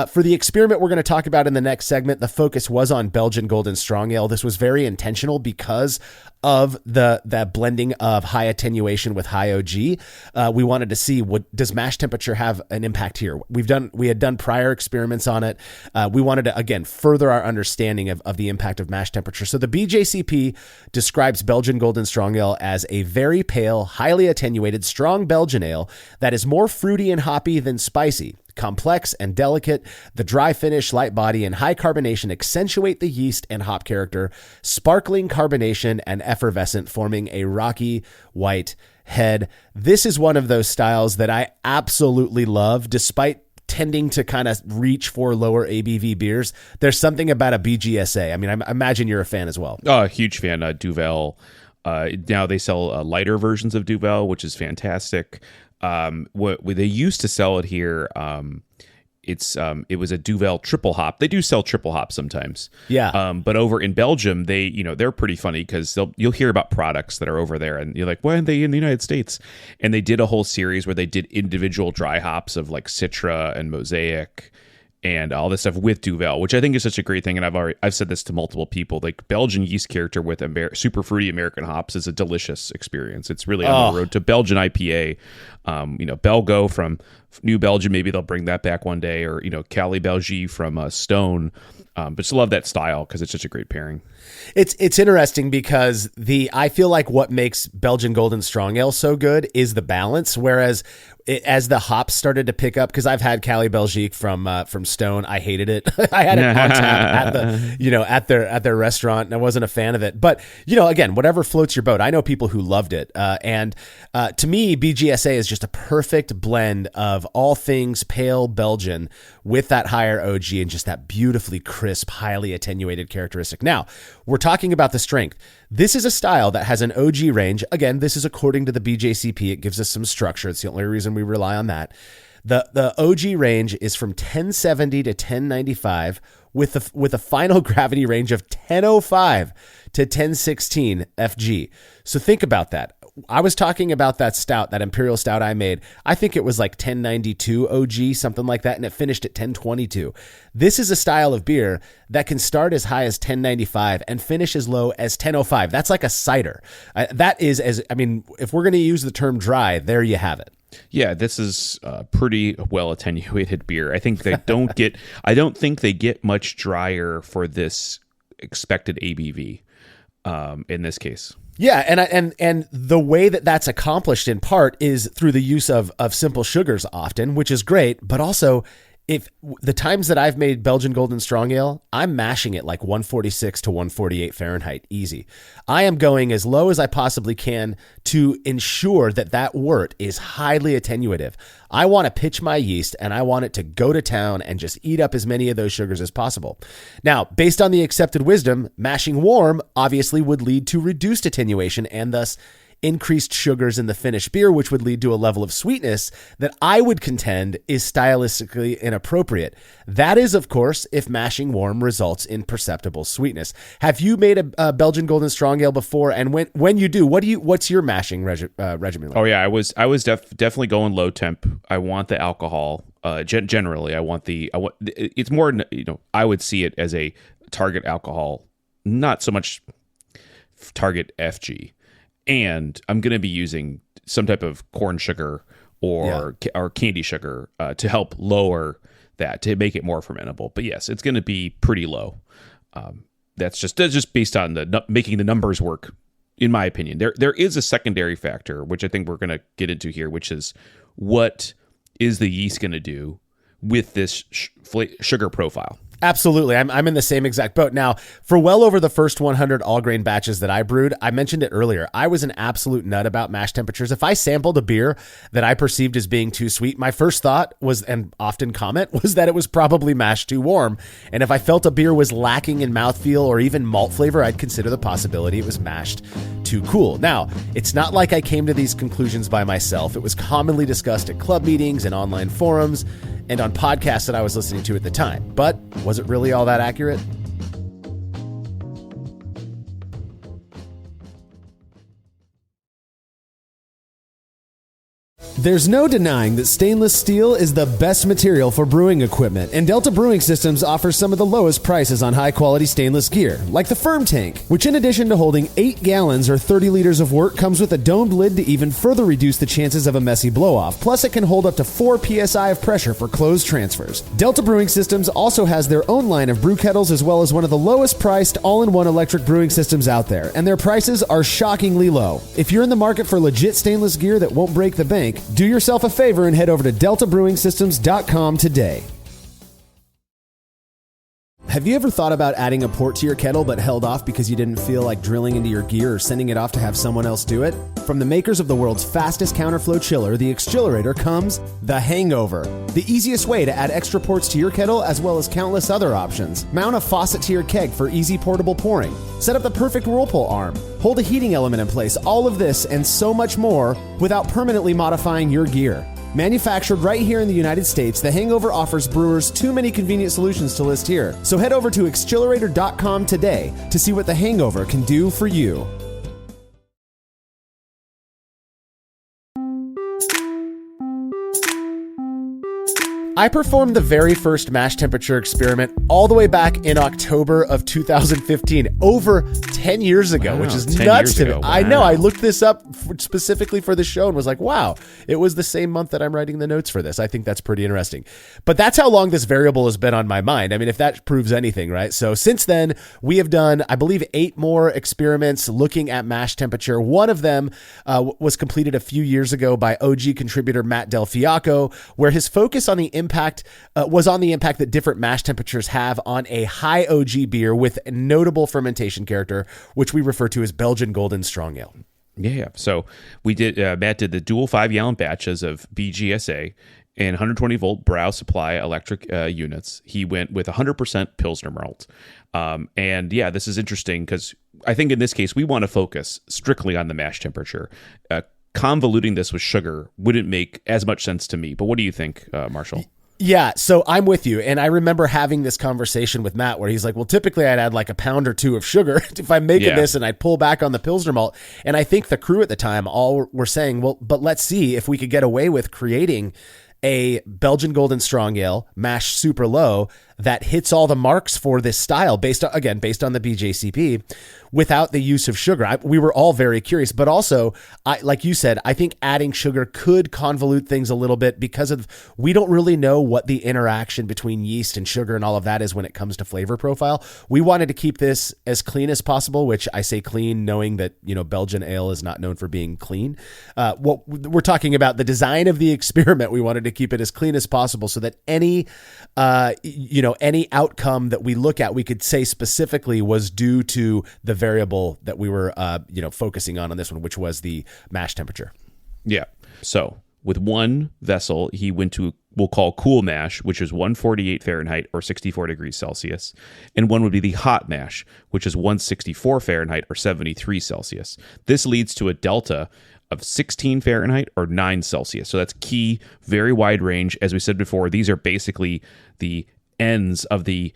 for the experiment we're going to talk about in the next segment, the focus was on Belgian Golden Strong Ale. This was very intentional because of the blending of high attenuation with high OG. We wanted to see, what does mash temperature have an impact here? We had done prior experiments on it. We wanted to, again, further our understanding of the impact of mash temperature. So the BJCP describes Belgian Golden Strong Ale as a very pale, highly attenuated, strong Belgian ale that is more fruity and hoppy than spicy. Complex and delicate, the dry finish, light body, and high carbonation accentuate the yeast and hop character, sparkling carbonation and effervescent, forming a rocky white head. This is one of those styles that I absolutely love, despite tending to kind of reach for lower ABV beers. There's something about a BGSA. I mean, I imagine you're a fan as well. Oh, a huge fan. Duvel. Now they sell lighter versions of Duvel, which is fantastic. What they used to sell it here, it was a Duvel triple hop. They do sell triple hop sometimes. Yeah. But over in Belgium, they're pretty funny because you'll hear about products that are over there and you're like, why aren't they in the United States? And they did a whole series where they did individual dry hops of like Citra and Mosaic and all this stuff with Duvel, which I think is such a great thing. And I've said this to multiple people, like Belgian yeast character with super fruity American hops is a delicious experience. It's really on the road to Belgian IPA. Belgo from New Belgium, maybe they'll bring that back one day, or, Cali Belgique from Stone. But just love that style because it's such a great pairing. It's interesting because I feel like what makes Belgian Golden Strong Ale so good is the balance. Whereas as the hops started to pick up, because I've had Cali Belgique from Stone, I hated it. I had it on tap at their restaurant, and I wasn't a fan of it. But again, whatever floats your boat. I know people who loved it, and to me, BGSA is just a perfect blend of of all things pale Belgian with that higher OG and just that beautifully crisp, highly attenuated characteristic. Now, we're talking about the strength. This is a style that has an OG range. Again, this is according to the BJCP. It gives us some structure. It's the only reason we rely on that. The OG range is from 1070 to 1095 with a final gravity range of 1005 to 1016 FG. So think about that. I was talking about that stout, that Imperial Stout I made. I think it was like 1092 OG, something like that, and it finished at 1022. This is a style of beer that can start as high as 1095 and finish as low as 1005. That's like a cider. If we're going to use the term dry, there you have it. Yeah, this is a pretty well attenuated beer. I think I don't think they get much drier for this expected ABV in this case. Yeah, and the way that that's accomplished in part is through the use of simple sugars often, which is great, but also if the times that I've made Belgian Golden Strong Ale, I'm mashing it like 146 to 148 Fahrenheit, easy. I am going as low as I possibly can to ensure that wort is highly attenuative. I want to pitch my yeast and I want it to go to town and just eat up as many of those sugars as possible. Now, based on the accepted wisdom, mashing warm obviously would lead to reduced attenuation and thus increased sugars in the finished beer, which would lead to a level of sweetness that I would contend is stylistically inappropriate. That is, of course, if mashing warm results in perceptible sweetness. Have you made a Belgian Golden Strong Ale before? And when you do, what's your mashing regimen like? Oh yeah, I was definitely going low temp. I want the alcohol. Generally, it's more, I would see it as a target alcohol, not so much target FG. And I'm going to be using some type of corn sugar or candy sugar to help lower that, to make it more fermentable. But yes, it's going to be pretty low. That's just based on making the numbers work, in my opinion. There is a secondary factor, which I think we're going to get into here, which is what is the yeast going to do with this sugar profile? Absolutely. I'm in the same exact boat. Now, for well over the first 100 all grain batches that I brewed, I mentioned it earlier, I was an absolute nut about mash temperatures. If I sampled a beer that I perceived as being too sweet, my first thought was, and often comment, was that it was probably mashed too warm. And if I felt a beer was lacking in mouthfeel or even malt flavor, I'd consider the possibility it was mashed too cool. Now, it's not like I came to these conclusions by myself. It was commonly discussed at club meetings and online forums and on podcasts that I was listening to at the time. But was it really all that accurate? There's no denying that stainless steel is the best material for brewing equipment, and Delta Brewing Systems offers some of the lowest prices on high-quality stainless gear, like the Firm Tank, which in addition to holding 8 gallons or 30 liters of wort, comes with a domed lid to even further reduce the chances of a messy blow-off. Plus, it can hold up to 4 psi of pressure for closed transfers. Delta Brewing Systems also has their own line of brew kettles, as well as one of the lowest-priced all-in-one electric brewing systems out there, and their prices are shockingly low. If you're in the market for legit stainless gear that won't break the bank, do yourself a favor and head over to deltabrewingsystems.com today. Have you ever thought about adding a port to your kettle but held off because you didn't feel like drilling into your gear or sending it off to have someone else do it? From the makers of the world's fastest counterflow chiller, the Exchillerator, comes the Hangover, the easiest way to add extra ports to your kettle as well as countless other options. Mount a faucet to your keg for easy portable pouring. Set up the perfect whirlpool arm. Hold a heating element in place. All of this and so much more without permanently modifying your gear. Manufactured right here in the United States, the Hangover offers brewers too many convenient solutions to list here. So head over to Exchillerator.com today to see what the Hangover can do for you. I performed the very first mash temperature experiment all the way back in October of 2015, over 10 years ago, Wow, which is 10 nuts years to me. ago. I Wow. know. I looked this up specifically for the show and was like, wow, it was the same month that I'm writing the notes for this. I think that's pretty interesting. But that's how long this variable has been on my mind. I mean, if that proves anything, right? So since then, we have done, I believe, 8 more experiments looking at mash temperature. One of them was completed a few years ago by OG contributor Matt Del Fiacco, where his focus on the impact was on the impact that different mash temperatures have on a high OG beer with notable fermentation character, which we refer to as Belgian Golden Strong Ale. Yeah. So we did, Matt did the dual 5-gallon batches of BGSA, and 120 volt Brülosophy electric units. He went with 100% Pilsner malt. And yeah, this is interesting because I think in this case, we want to focus strictly on the mash temperature. Convoluting this with sugar wouldn't make as much sense to me. But what do you think, Marshall? Yeah, so I'm with you. And I remember having this conversation with Matt where he's like, well, typically I'd add like a pound or two of sugar if I'm making this, and I'd pull back on the Pilsner malt. And I think the crew at the time all were saying, well, but let's see if we could get away with creating a Belgian Golden Strong Ale mashed super low that hits all the marks for this style based on the BJCP without the use of sugar. We were all very curious, but also, like you said, I think adding sugar could convolute things a little bit because we don't really know what the interaction between yeast and sugar and all of that is when it comes to flavor profile. We wanted to keep this as clean as possible, which I say clean knowing that, Belgian ale is not known for being clean. What we're talking about, the design of the experiment, we wanted to keep it as clean as possible so that any outcome that we look at, we could say specifically was due to the variable that we were, focusing on this one, which was the mash temperature. Yeah. So with one vessel, he went to, we'll call cool mash, which is 148 Fahrenheit or 64 degrees Celsius. And one would be the hot mash, which is 164 Fahrenheit or 73 Celsius. This leads to a delta of 16 Fahrenheit or 9 Celsius. So that's key, very wide range. As we said before, these are basically the ends of the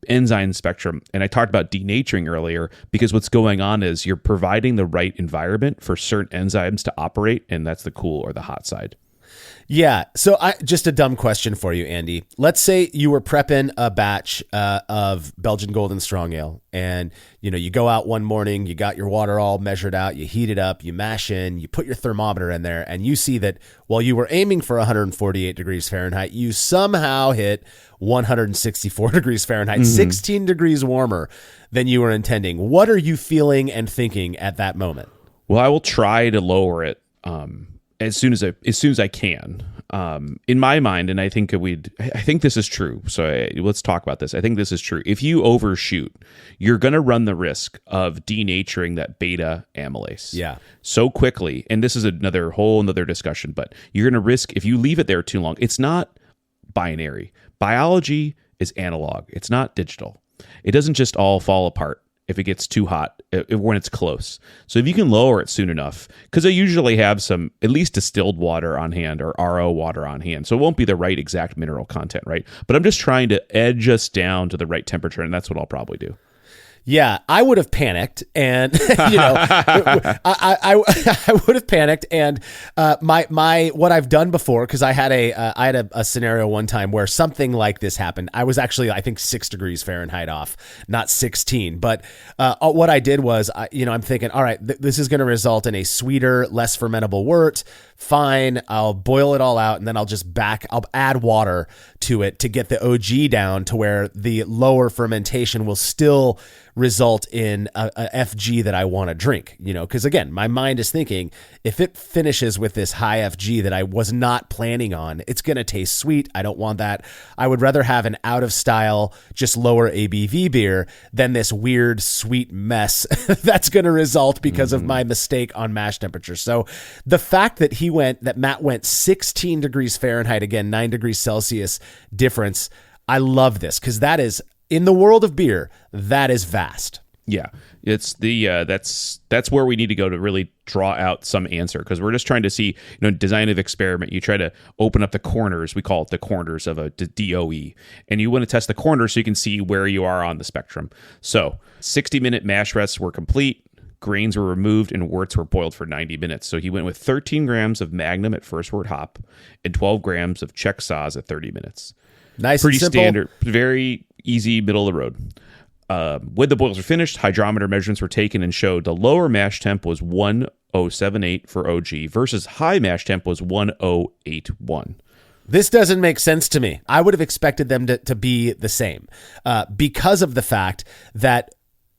enzyme spectrum. And I talked about denaturing earlier because what's going on is you're providing the right environment for certain enzymes to operate, and that's the cool or the hot side. Yeah. So just a dumb question for you, Andy. Let's say you were prepping a batch of Belgian Golden Strong Ale, and you go out one morning, you got your water all measured out, you heat it up, you mash in, you put your thermometer in there, and you see that while you were aiming for 148 degrees Fahrenheit, you somehow hit 164 degrees Fahrenheit, 16 degrees warmer than you were intending. What are you feeling and thinking at that moment? Well, I will try to lower it as soon as I can. In my mind, and I think this is true. So let's talk about this. I think this is true. If you overshoot, you're going to run the risk of denaturing that beta amylase. Yeah. So quickly, and this is another discussion, but you're going to risk if you leave it there too long. It's not binary. Biology is analog. It's not digital. It doesn't just all fall apart if it gets too hot when it's close. So if you can lower it soon enough, because I usually have some at least distilled water on hand or RO water on hand. So it won't be the right exact mineral content, right? But I'm just trying to edge us down to the right temperature, and that's what I'll probably do. Yeah, I would have panicked, and I would have panicked, and my what I've done before, because I had a scenario one time where something like this happened. I was actually, I think, 6 degrees Fahrenheit off, not 16. But what I did was, I'm thinking, all right, this is going to result in a sweeter, less fermentable wort. Fine, I'll boil it all out, and then I'll add water to it to get the OG down to where the lower fermentation will still result in a FG that I want to drink, because again, my mind is thinking if it finishes with this high FG that I was not planning on, it's going to taste sweet. I don't want that. I would rather have an out of style, just lower ABV beer than this weird sweet mess that's going to result because of my mistake on mash temperature. So the fact that Matt went 16 degrees Fahrenheit, again, 9 degrees Celsius difference. I love this because that is, in the world of beer, that is vast. Yeah, it's the that's where we need to go to really draw out some answer, because we're just trying to see, design of experiment. You try to open up the corners. We call it the corners of a DOE, and you want to test the corners so you can see where you are on the spectrum. So 60-minute mash rests were complete. Grains were removed and worts were boiled for 90 minutes. So he went with 13 grams of Magnum at first wort hop and 12 grams of Czech Saaz at 30 minutes. Nice, pretty simple. Standard, very easy, middle of the road. When the boils were finished, hydrometer measurements were taken and showed the lower mash temp was 1078 for OG versus high mash temp was 1081. This doesn't make sense to me. I would have expected them to be the same because of the fact that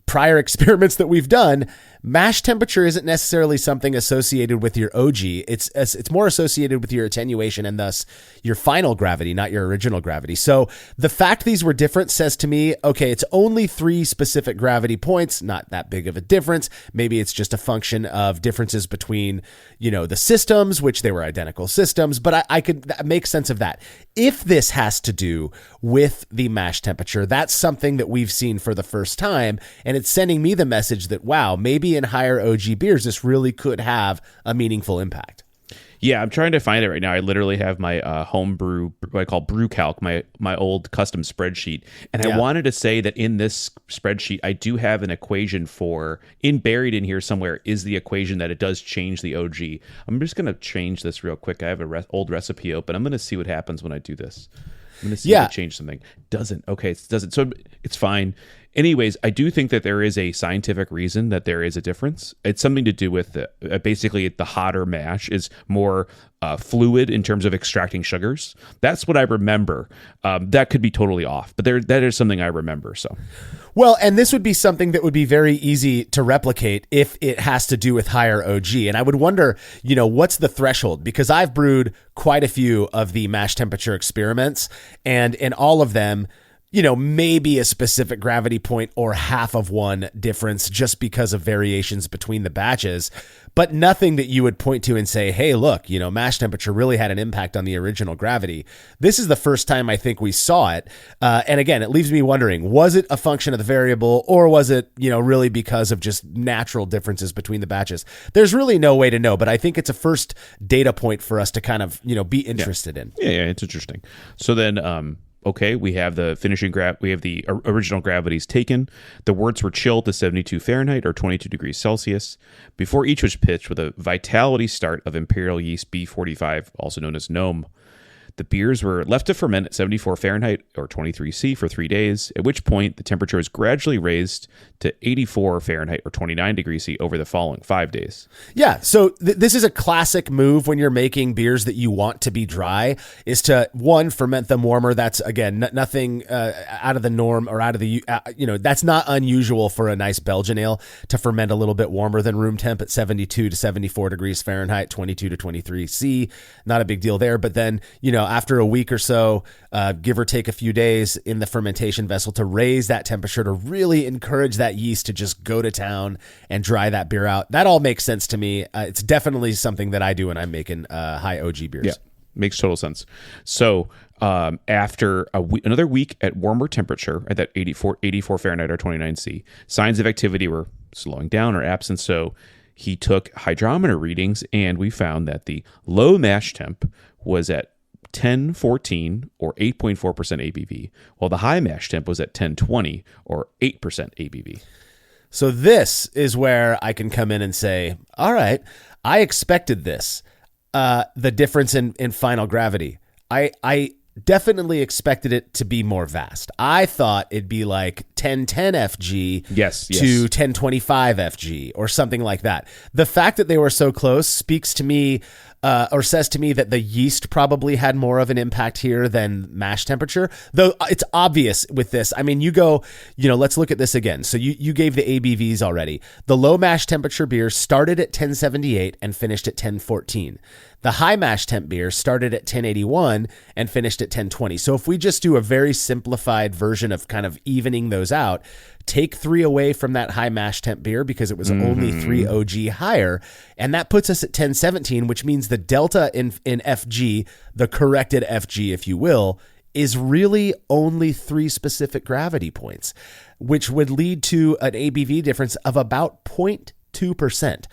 prior experiments that we've done, mash temperature isn't necessarily something associated with your OG. It's more associated with your attenuation and thus your final gravity, not your original gravity. So the fact these were different says to me, okay, it's only 3 specific gravity points, not that big of a difference. Maybe it's just a function of differences between, the systems, which they were identical systems, but I could make sense of that. If this has to do with the mash temperature, that's something that we've seen for the first time, and it's sending me the message that, wow, maybe in higher OG beers, this really could have a meaningful impact. Yeah, I'm trying to find it right now. I literally have my home brew, what I call brew calc, my old custom spreadsheet. And I wanted to say that in this spreadsheet, I do have an equation buried in here somewhere is the equation that it does change the OG. I'm just going to change this real quick. I have an old recipe open. I'm going to see what happens when I do this. I'm going to see if it changed something. Doesn't. Okay, it doesn't. So it's fine. Anyways, I do think that there is a scientific reason that there is a difference. It's something to do with basically the hotter mash is more fluid in terms of extracting sugars. That's what I remember. That could be totally off, but that is something I remember. So, well, and this would be something that would be very easy to replicate if it has to do with higher OG. And I would wonder, what's the threshold? Because I've brewed quite a few of the mash temperature experiments, and in all of them, maybe a specific gravity point or half of one difference just because of variations between the batches, but nothing that you would point to and say, hey, look, mash temperature really had an impact on the original gravity. This is the first time I think we saw it. And again, it leaves me wondering, was it a function of the variable, or was it, really because of just natural differences between the batches? There's really no way to know, but I think it's a first data point for us to kind of, be interested in. Yeah, it's interesting. So then, okay, we have the we have the original gravities taken. The worts were chilled to 72 Fahrenheit or 22 degrees Celsius before each was pitched with a vitality start of Imperial Yeast B45, also known as Gnome. The beers were left to ferment at 74 Fahrenheit or 23 C for 3 days, at which point the temperature was gradually raised to 84 Fahrenheit or 29 degrees C over the following 5 days. Yeah, so this is a classic move when you're making beers that you want to be dry, is to, one, ferment them warmer. That's, again, nothing out of the norm or out of the, that's not unusual for a nice Belgian ale to ferment a little bit warmer than room temp at 72 to 74 degrees Fahrenheit, 22 to 23 C. Not a big deal there, but then, after a week or so, give or take a few days in the fermentation vessel to raise that temperature to really encourage that yeast to just go to town and dry that beer out. That all makes sense to me. It's definitely something that I do when I'm making high OG beers. Yeah, makes total sense. So after another week at warmer temperature at that 84 Fahrenheit or 29 C, signs of activity were slowing down or absent. So he took hydrometer readings, and we found that the low mash temp was at 1014 or 8.4% ABV, while the high mash temp was at 1020 or 8% ABV. So this is where I can come in and say, all right, I expected this, the difference in final gravity. I definitely expected it to be more vast. I thought it'd be like 1010 FG to 1025 FG or something like that. The fact that they were so close speaks to me or says to me that the yeast probably had more of an impact here than mash temperature, though it's obvious with this. I mean, you go, let's look at this again. So you gave the ABVs already. The low mash temperature beer started at 1078 and finished at 1014. The high mash temp beer started at 1081 and finished at 1020. So if we just do a very simplified version of kind of evening those out, take 3 away from that high mash temp beer because it was only 3 OG higher, and that puts us at 1017, which means the delta in FG, the corrected FG, if you will, is really only 3 specific gravity points, which would lead to an ABV difference of about 0.2%.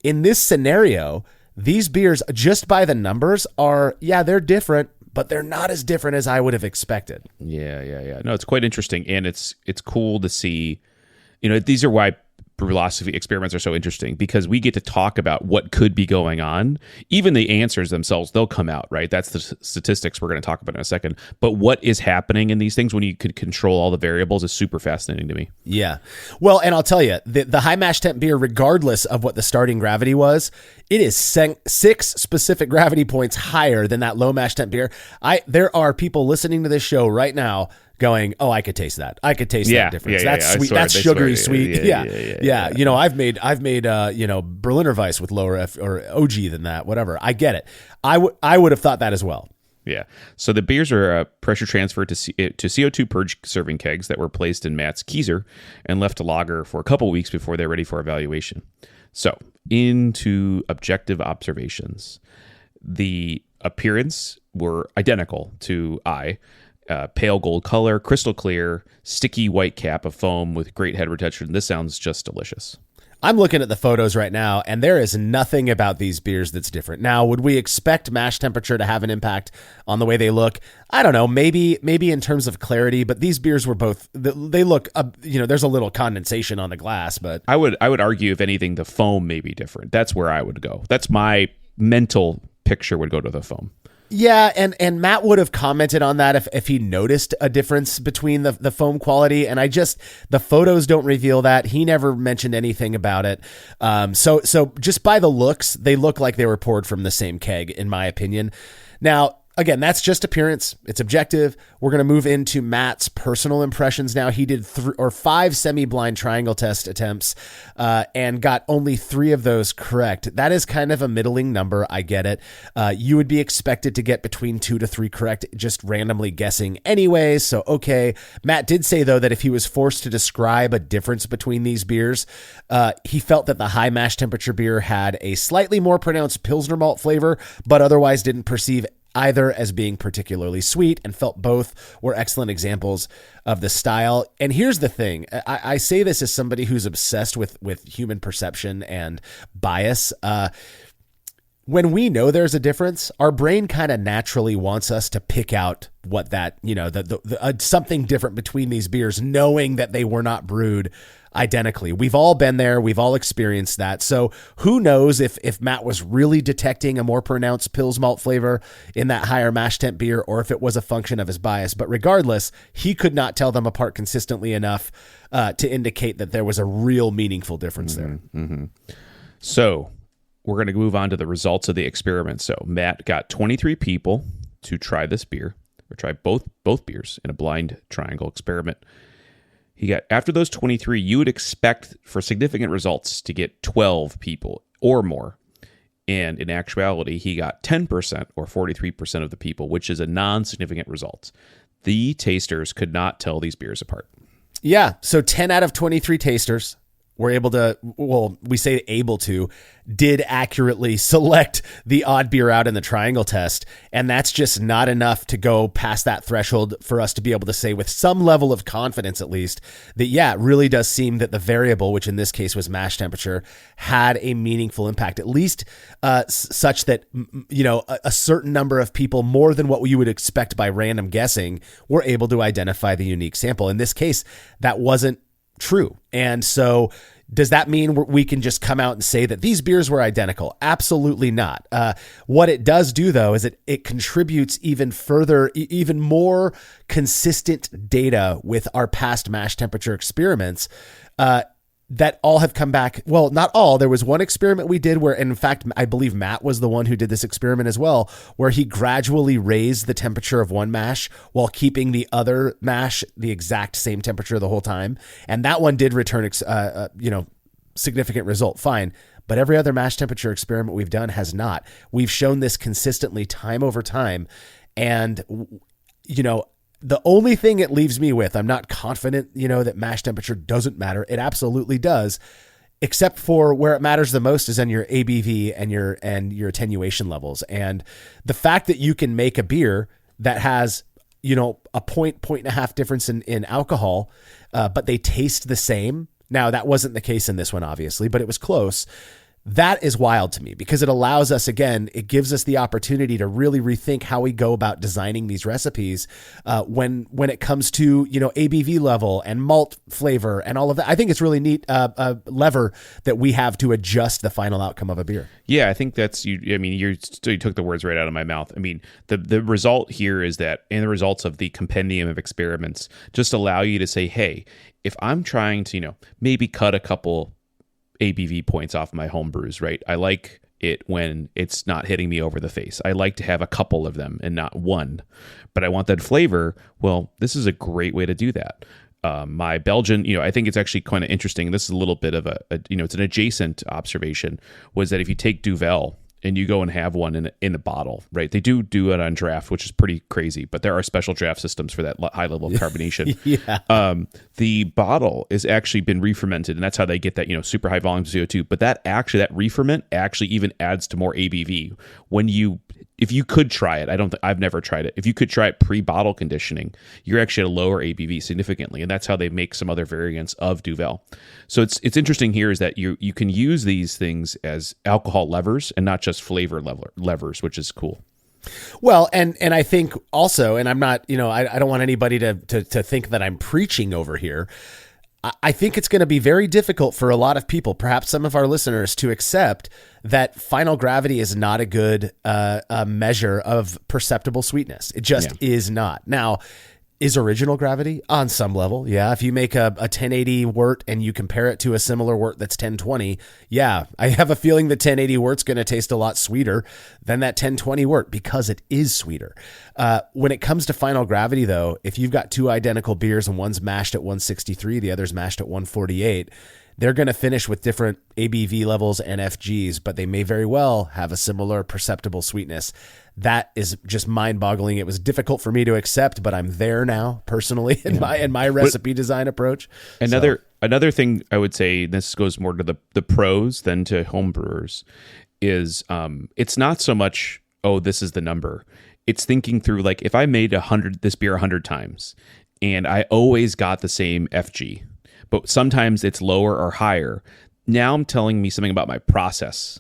In this scenario, these beers, just by the numbers, are, they're different, but they're not as different as I would have expected. Yeah. No, it's quite interesting, and it's cool to see. These are why Brülosophy experiments are so interesting, because we get to talk about what could be going on. Even the answers themselves, they'll come out, right? That's the statistics we're going to talk about in a second. But what is happening in these things when you could control all the variables is super fascinating to me. Yeah. Well, and I'll tell you, the high mash temp beer, regardless of what the starting gravity was, it is 6 specific gravity points higher than that low mash temp beer. There are people listening to this show right now going, oh, I could taast that. I could taste that difference. Yeah, That's sweet. That's sugary sweet. Yeah. You know, I've made Berliner Weiss with lower F or OG than that, whatever. I get it. I would have thought that as well. Yeah. So the beers are pressure transferred to CO2 purge serving kegs that were placed in Matt's Keyser and left to lager for a couple weeks before they're ready for evaluation. So into objective observations. The appearance were identical to eye. Pale gold color, crystal clear, sticky white cap of foam with great head retention. This sounds just delicious. I'm looking at the photos right now, and there is nothing about these beers that's different. Now, would we expect mash temperature to have an impact on the way they look? I don't know, maybe in terms of clarity, but these beers were both, they look, there's a little condensation on the glass, but... I would argue, if anything, the foam may be different. That's where I would go. That's my mental picture would go to the foam. Yeah, and Matt would have commented on that if he noticed a difference between the foam quality, and the photos don't reveal that. He never mentioned anything about it. So just by the looks, they look like they were poured from the same keg, in my opinion. Now, again, that's just appearance. It's objective. We're going to move into Matt's personal impressions now. He did 5 semi-blind triangle test attempts and got only 3 of those correct. That is kind of a middling number. I get it. You would be expected to get between 2 to 3 correct, just randomly guessing anyway. So, okay. Matt did say, though, that if he was forced to describe a difference between these beers, he felt that the high mash temperature beer had a slightly more pronounced Pilsner malt flavor, but otherwise didn't perceive either as being particularly sweet, and felt both were excellent examples of the style. And here's the thing. I say this as somebody who's obsessed with human perception and bias. When we know there's a difference, our brain kind of naturally wants us to pick out what that, something different between these beers, knowing that they were not brewed identically. We've all been there. We've all experienced that. So who knows if Matt was really detecting a more pronounced Pils malt flavor in that higher mash temp beer, or if it was a function of his bias. But regardless, he could not tell them apart consistently enough to indicate that there was a real meaningful difference there. Mm-hmm. So we're going to move on to the results of the experiment. So Matt got 23 people to try this beer, or try both beers in a blind triangle experiment. He got, after those 23, you would expect for significant results to get 12 people or more. And in actuality, he got 10% or 43% of the people, which is a non-significant result. The tasters could not tell these beers apart. Yeah, so 10 out of 23 tasters were able to, we say able to, did accurately select the odd beer out in the triangle test. And that's just not enough to go past that threshold for us to be able to say with some level of confidence, at least, that, yeah, it really does seem that the variable, which in this case was mash temperature, had a meaningful impact, at least such that, a certain number of people, more than what you would expect by random guessing, were able to identify the unique sample. In this case, that wasn't true. And so does that mean we can just come out and say that these beers were identical? Absolutely not. What it does do, though, is it contributes even further, even more consistent data with our past mash temperature experiments that all have come back. Well, not all. There was one experiment we did where, in fact, I believe Matt was the one who did this experiment as well, where he gradually raised the temperature of one mash while keeping the other mash the exact same temperature the whole time. And that one did return, significant result. Fine. But every other mash temperature experiment we've done has not. We've shown this consistently time over time. And, the only thing it leaves me with, I'm not confident, that mash temperature doesn't matter. It absolutely does, except for where it matters the most is on your ABV and your attenuation levels. And the fact that you can make a beer that has, a point and a half difference in alcohol, but they taste the same. Now, that wasn't the case in this one, obviously, but it was close. That is wild to me because it allows us, again, it gives us the opportunity to really rethink how we go about designing these recipes when it comes to, ABV level and malt flavor and all of that. I think it's really neat lever that we have to adjust the final outcome of a beer. Yeah, I think that's you. I mean, you took the words right out of my mouth. I mean, the result here is that, and the results of the compendium of experiments just allow you to say, hey, if I'm trying to, maybe cut a couple ABV points off my home brews, right? I like it when it's not hitting me over the face. I like to have a couple of them and not one, but I want that flavor. Well, this is a great way to do that. My Belgian, I think it's actually kind of interesting. This is a little bit of it's an adjacent observation, was that if you take Duvel and you go and have one in a bottle, right? They do it on draft, which is pretty crazy, but there are special draft systems for that high level of carbonation. Yeah. The bottle has actually been re-fermented, and that's how they get that, super high volumes of CO2. But that re-ferment actually even adds to more ABV. If you could try it, I've never tried it. If you could try it pre-bottle conditioning, you're actually at a lower ABV significantly, and that's how they make some other variants of Duvel. So it's interesting here is that you can use these things as alcohol levers and not just flavor levers, which is cool. Well, and I think also, and I'm not, I don't want anybody to think that I'm preaching over here. I think it's going to be very difficult for a lot of people, perhaps some of our listeners, to accept that final gravity is not a good measure of perceptible sweetness. It just is not. Now, is original gravity on some level? Yeah. If you make a 1080 wort and you compare it to a similar wort that's 1020, yeah, I have a feeling the 1080 wort's going to taste a lot sweeter than that 1020 wort because it is sweeter. When it comes to final gravity, though, if you've got two identical beers and one's mashed at 163, the other's mashed at 148, they're going to finish with different ABV levels and FGs, but they may very well have a similar perceptible sweetness. That is just mind-boggling. It was difficult for me to accept, but I'm there now personally in my recipe design approach. Another thing I would say, this goes more to the pros than to home brewers, is it's not so much, this is the number. It's thinking through, like, if I made this beer 100 times and I always got the same FG, but sometimes it's lower or higher. Now I'm telling me something about my process,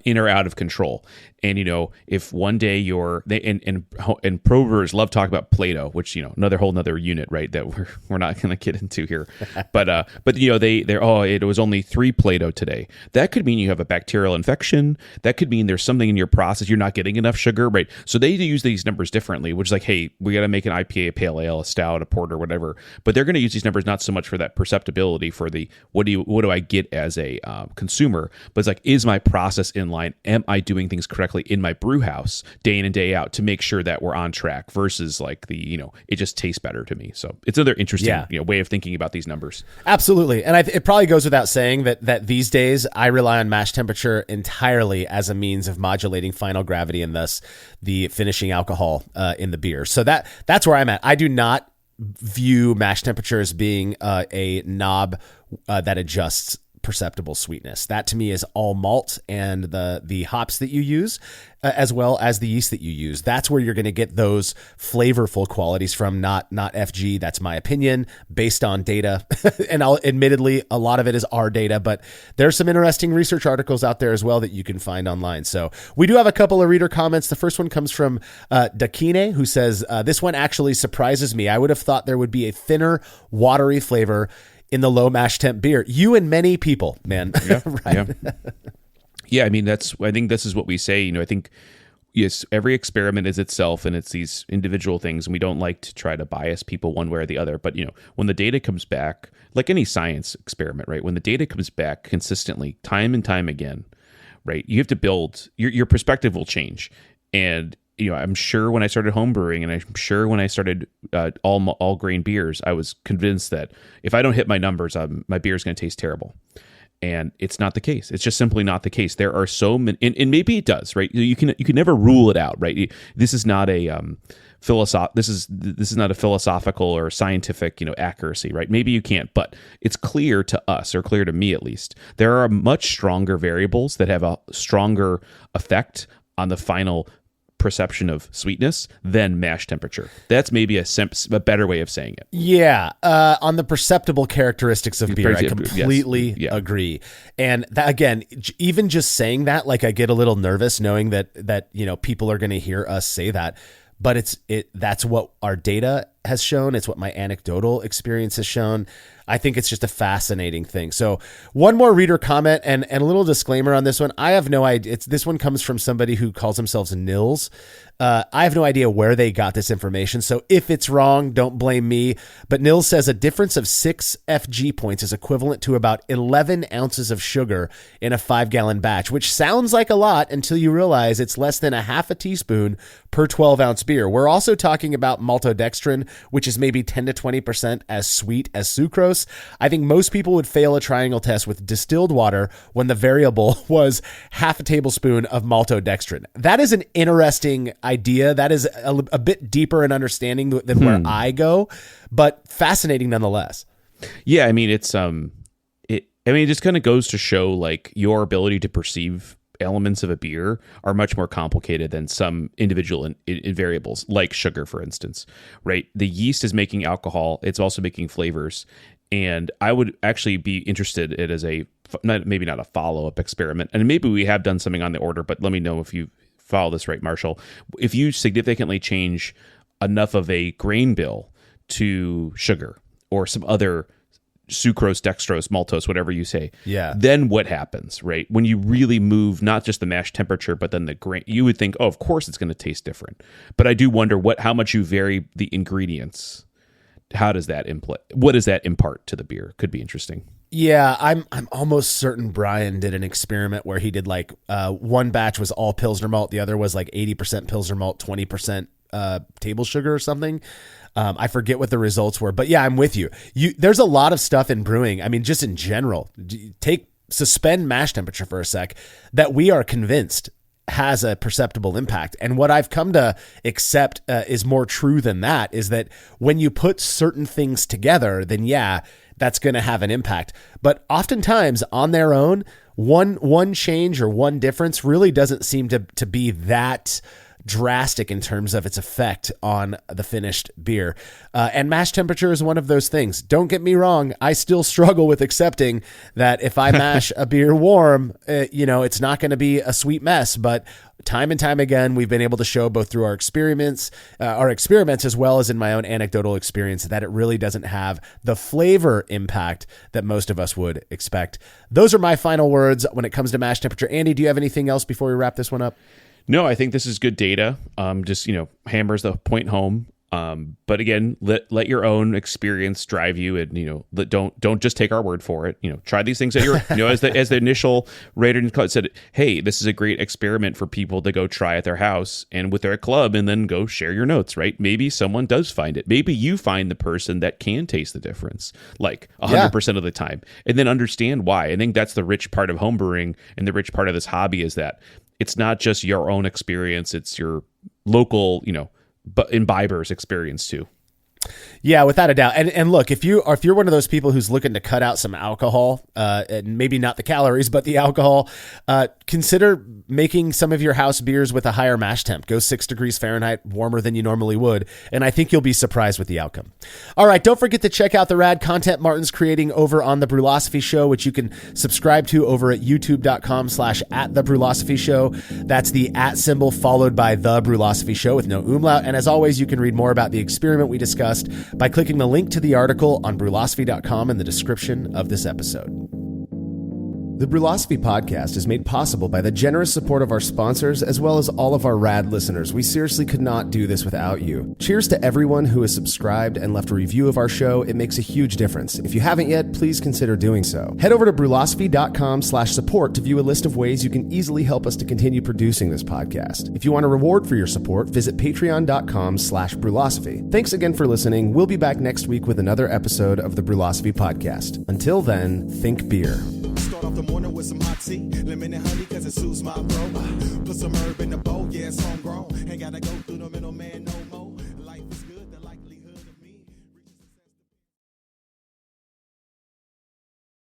in or out of control. And, if one day and pro brewers love talk about Plato, which, another whole nother unit, right, that we're not going to get into here. But it was only 3 Plato today. That could mean you have a bacterial infection. That could mean there's something in your process. You're not getting enough sugar, right? So they use these numbers differently, which is like, hey, we got to make an IPA, a pale ale, a stout, a porter, whatever. But they're going to use these numbers not so much for that perceptibility for the, what do I get as a consumer, but it's like, is my process in line? Am I doing things correctly in my brew house day in and day out to make sure that we're on track versus like it just tastes better to me. So it's another interesting way of thinking about these numbers. Absolutely. And it probably goes without saying that these days I rely on mash temperature entirely as a means of modulating final gravity and thus the finishing alcohol in the beer. So that's where I'm at. I do not view mash temperature as being a knob that adjusts perceptible sweetness. That to me is all malt and the hops that you use, as well as the yeast that you use. That's where you're going to get those flavorful qualities from, not FG. That's my opinion based on data. And admittedly, a lot of it is our data, but there's some interesting research articles out there as well that you can find online. So we do have a couple of reader comments. The first one comes from Dakine, who says, this one actually surprises me. I would have thought there would be a thinner, watery flavor in the low mash temp beer. You and many people, man. Yeah, right? I mean, I think this is what we say. I think, yes, every experiment is itself, and it's these individual things, and we don't like to try to bias people one way or the other. But when the data comes back, like any science experiment, right? When the data comes back consistently, time and time again, right? You have to build your perspective will change. And I'm sure when I started home brewing, and I'm sure when I started all grain beers, I was convinced that if I don't hit my numbers, my beer is going to taste terrible. And it's not the case. It's just simply not the case. There are so many, and maybe it does, right? You can never rule it out, right? This is not a this is not a philosophical or scientific accuracy, right? Maybe you can't, but it's clear to us, or clear to me at least, there are much stronger variables that have a stronger effect on the final perception of sweetness than mash temperature. That's maybe a better way of saying it. Yeah. On the perceptible characteristics of beer, I completely agree. And that, again, even just saying that, like, I get a little nervous knowing that people are going to hear us say that, but that's what our data has shown. It's what my anecdotal experience has shown. I think it's just a fascinating thing. So one more reader comment and a little disclaimer on this one. I have no idea. This one comes from somebody who calls themselves Nils. I have no idea where they got this information. So if it's wrong, don't blame me. But Nils says a difference of 6 FG points is equivalent to about 11 ounces of sugar in a 5-gallon batch, which sounds like a lot until you realize it's less than a half a teaspoon per 12-ounce beer. We're also talking about maltodextrin, which is maybe 10 to 20% as sweet as sucrose. I think most people would fail a triangle test with distilled water when the variable was half a tablespoon of maltodextrin. That is an interesting idea. That is a bit deeper in understanding than where I go, but fascinating nonetheless. Yeah, I mean, it just kind of goes to show like your ability to perceive elements of a beer are much more complicated than some individual in variables, like sugar, for instance, right? The yeast is making alcohol. It's also making flavors. And I would actually be interested in it as maybe not a follow-up experiment. And maybe we have done something on the order, but let me know if you follow this right, Marshall. If you significantly change enough of a grain bill to sugar or some other sucrose, dextrose, maltose, whatever you say, then what happens, right? When you really move not just the mash temperature, but then the grain, you would think, oh, of course it's going to taste different. But I do wonder how much you vary the ingredients. How does that what does that impart to the beer? Could be interesting. Yeah, I'm almost certain Brian did an experiment where he did like one batch was all Pilsner malt, the other was like 80% Pilsner malt, 20% table sugar or something. I forget what the results were, but yeah, I'm with you. There's a lot of stuff in brewing. I mean, just in general, suspend mash temperature for a sec, that we are convinced has a perceptible impact. And what I've come to accept is more true than that, is that when you put certain things together, then yeah, that's going to have an impact. But oftentimes on their own, one change or one difference really doesn't seem to be that drastic in terms of its effect on the finished beer. And mash temperature is one of those things. Don't get me wrong. I still struggle with accepting that if I mash a beer warm, it's not going to be a sweet mess, but time and time again, we've been able to show both through our experiments as well as in my own anecdotal experience that it really doesn't have the flavor impact that most of us would expect. Those are my final words when it comes to mash temperature. Andy, do you have anything else before we wrap this one up? No, I think this is good data. Just hammers the point home. But again, let your own experience drive you, and don't just take our word for it. Try these things at your as the initial rater said, hey, this is a great experiment for people to go try at their house and with their club, and then go share your notes. Right? Maybe someone does find it. Maybe you find the person that can taste the difference, like 100% of the time, and then understand why. I think that's the rich part of homebrewing, and the rich part of this hobby is that it's not just your own experience; it's your local, but imbibers experience too. Yeah, without a doubt. And look, if you're one of those people who's looking to cut out some alcohol, and maybe not the calories, but the alcohol, consider making some of your house beers with a higher mash temp. Go 6 degrees Fahrenheit, warmer than you normally would, and I think you'll be surprised with the outcome. All right, don't forget to check out the rad content Martin's creating over on The Brülosophy Show, which you can subscribe to over at youtube.com/@TheBrülosophy Show. That's the @ symbol followed by The Brülosophy Show with no umlaut. And as always, you can read more about the experiment we discussed by clicking the link to the article on Brülosophy.com in the description of this episode. The Brülosophy podcast is made possible by the generous support of our sponsors as well as all of our rad listeners. We seriously could not do this without you. Cheers to everyone who has subscribed and left a review of our show. It makes a huge difference. If you haven't yet, please consider doing so. Head over to Brülosophy.com/support to view a list of ways you can easily help us to continue producing this podcast. If you want a reward for your support, visit Patreon.com/Brülosophy. Thanks again for listening. We'll be back next week with another episode of the Brülosophy podcast. Until then, think beer. Start off the morning with some hot tea, lemon and honey cause it soothes my throat. Put some herb in the bowl, yeah, it's homegrown. Ain't gotta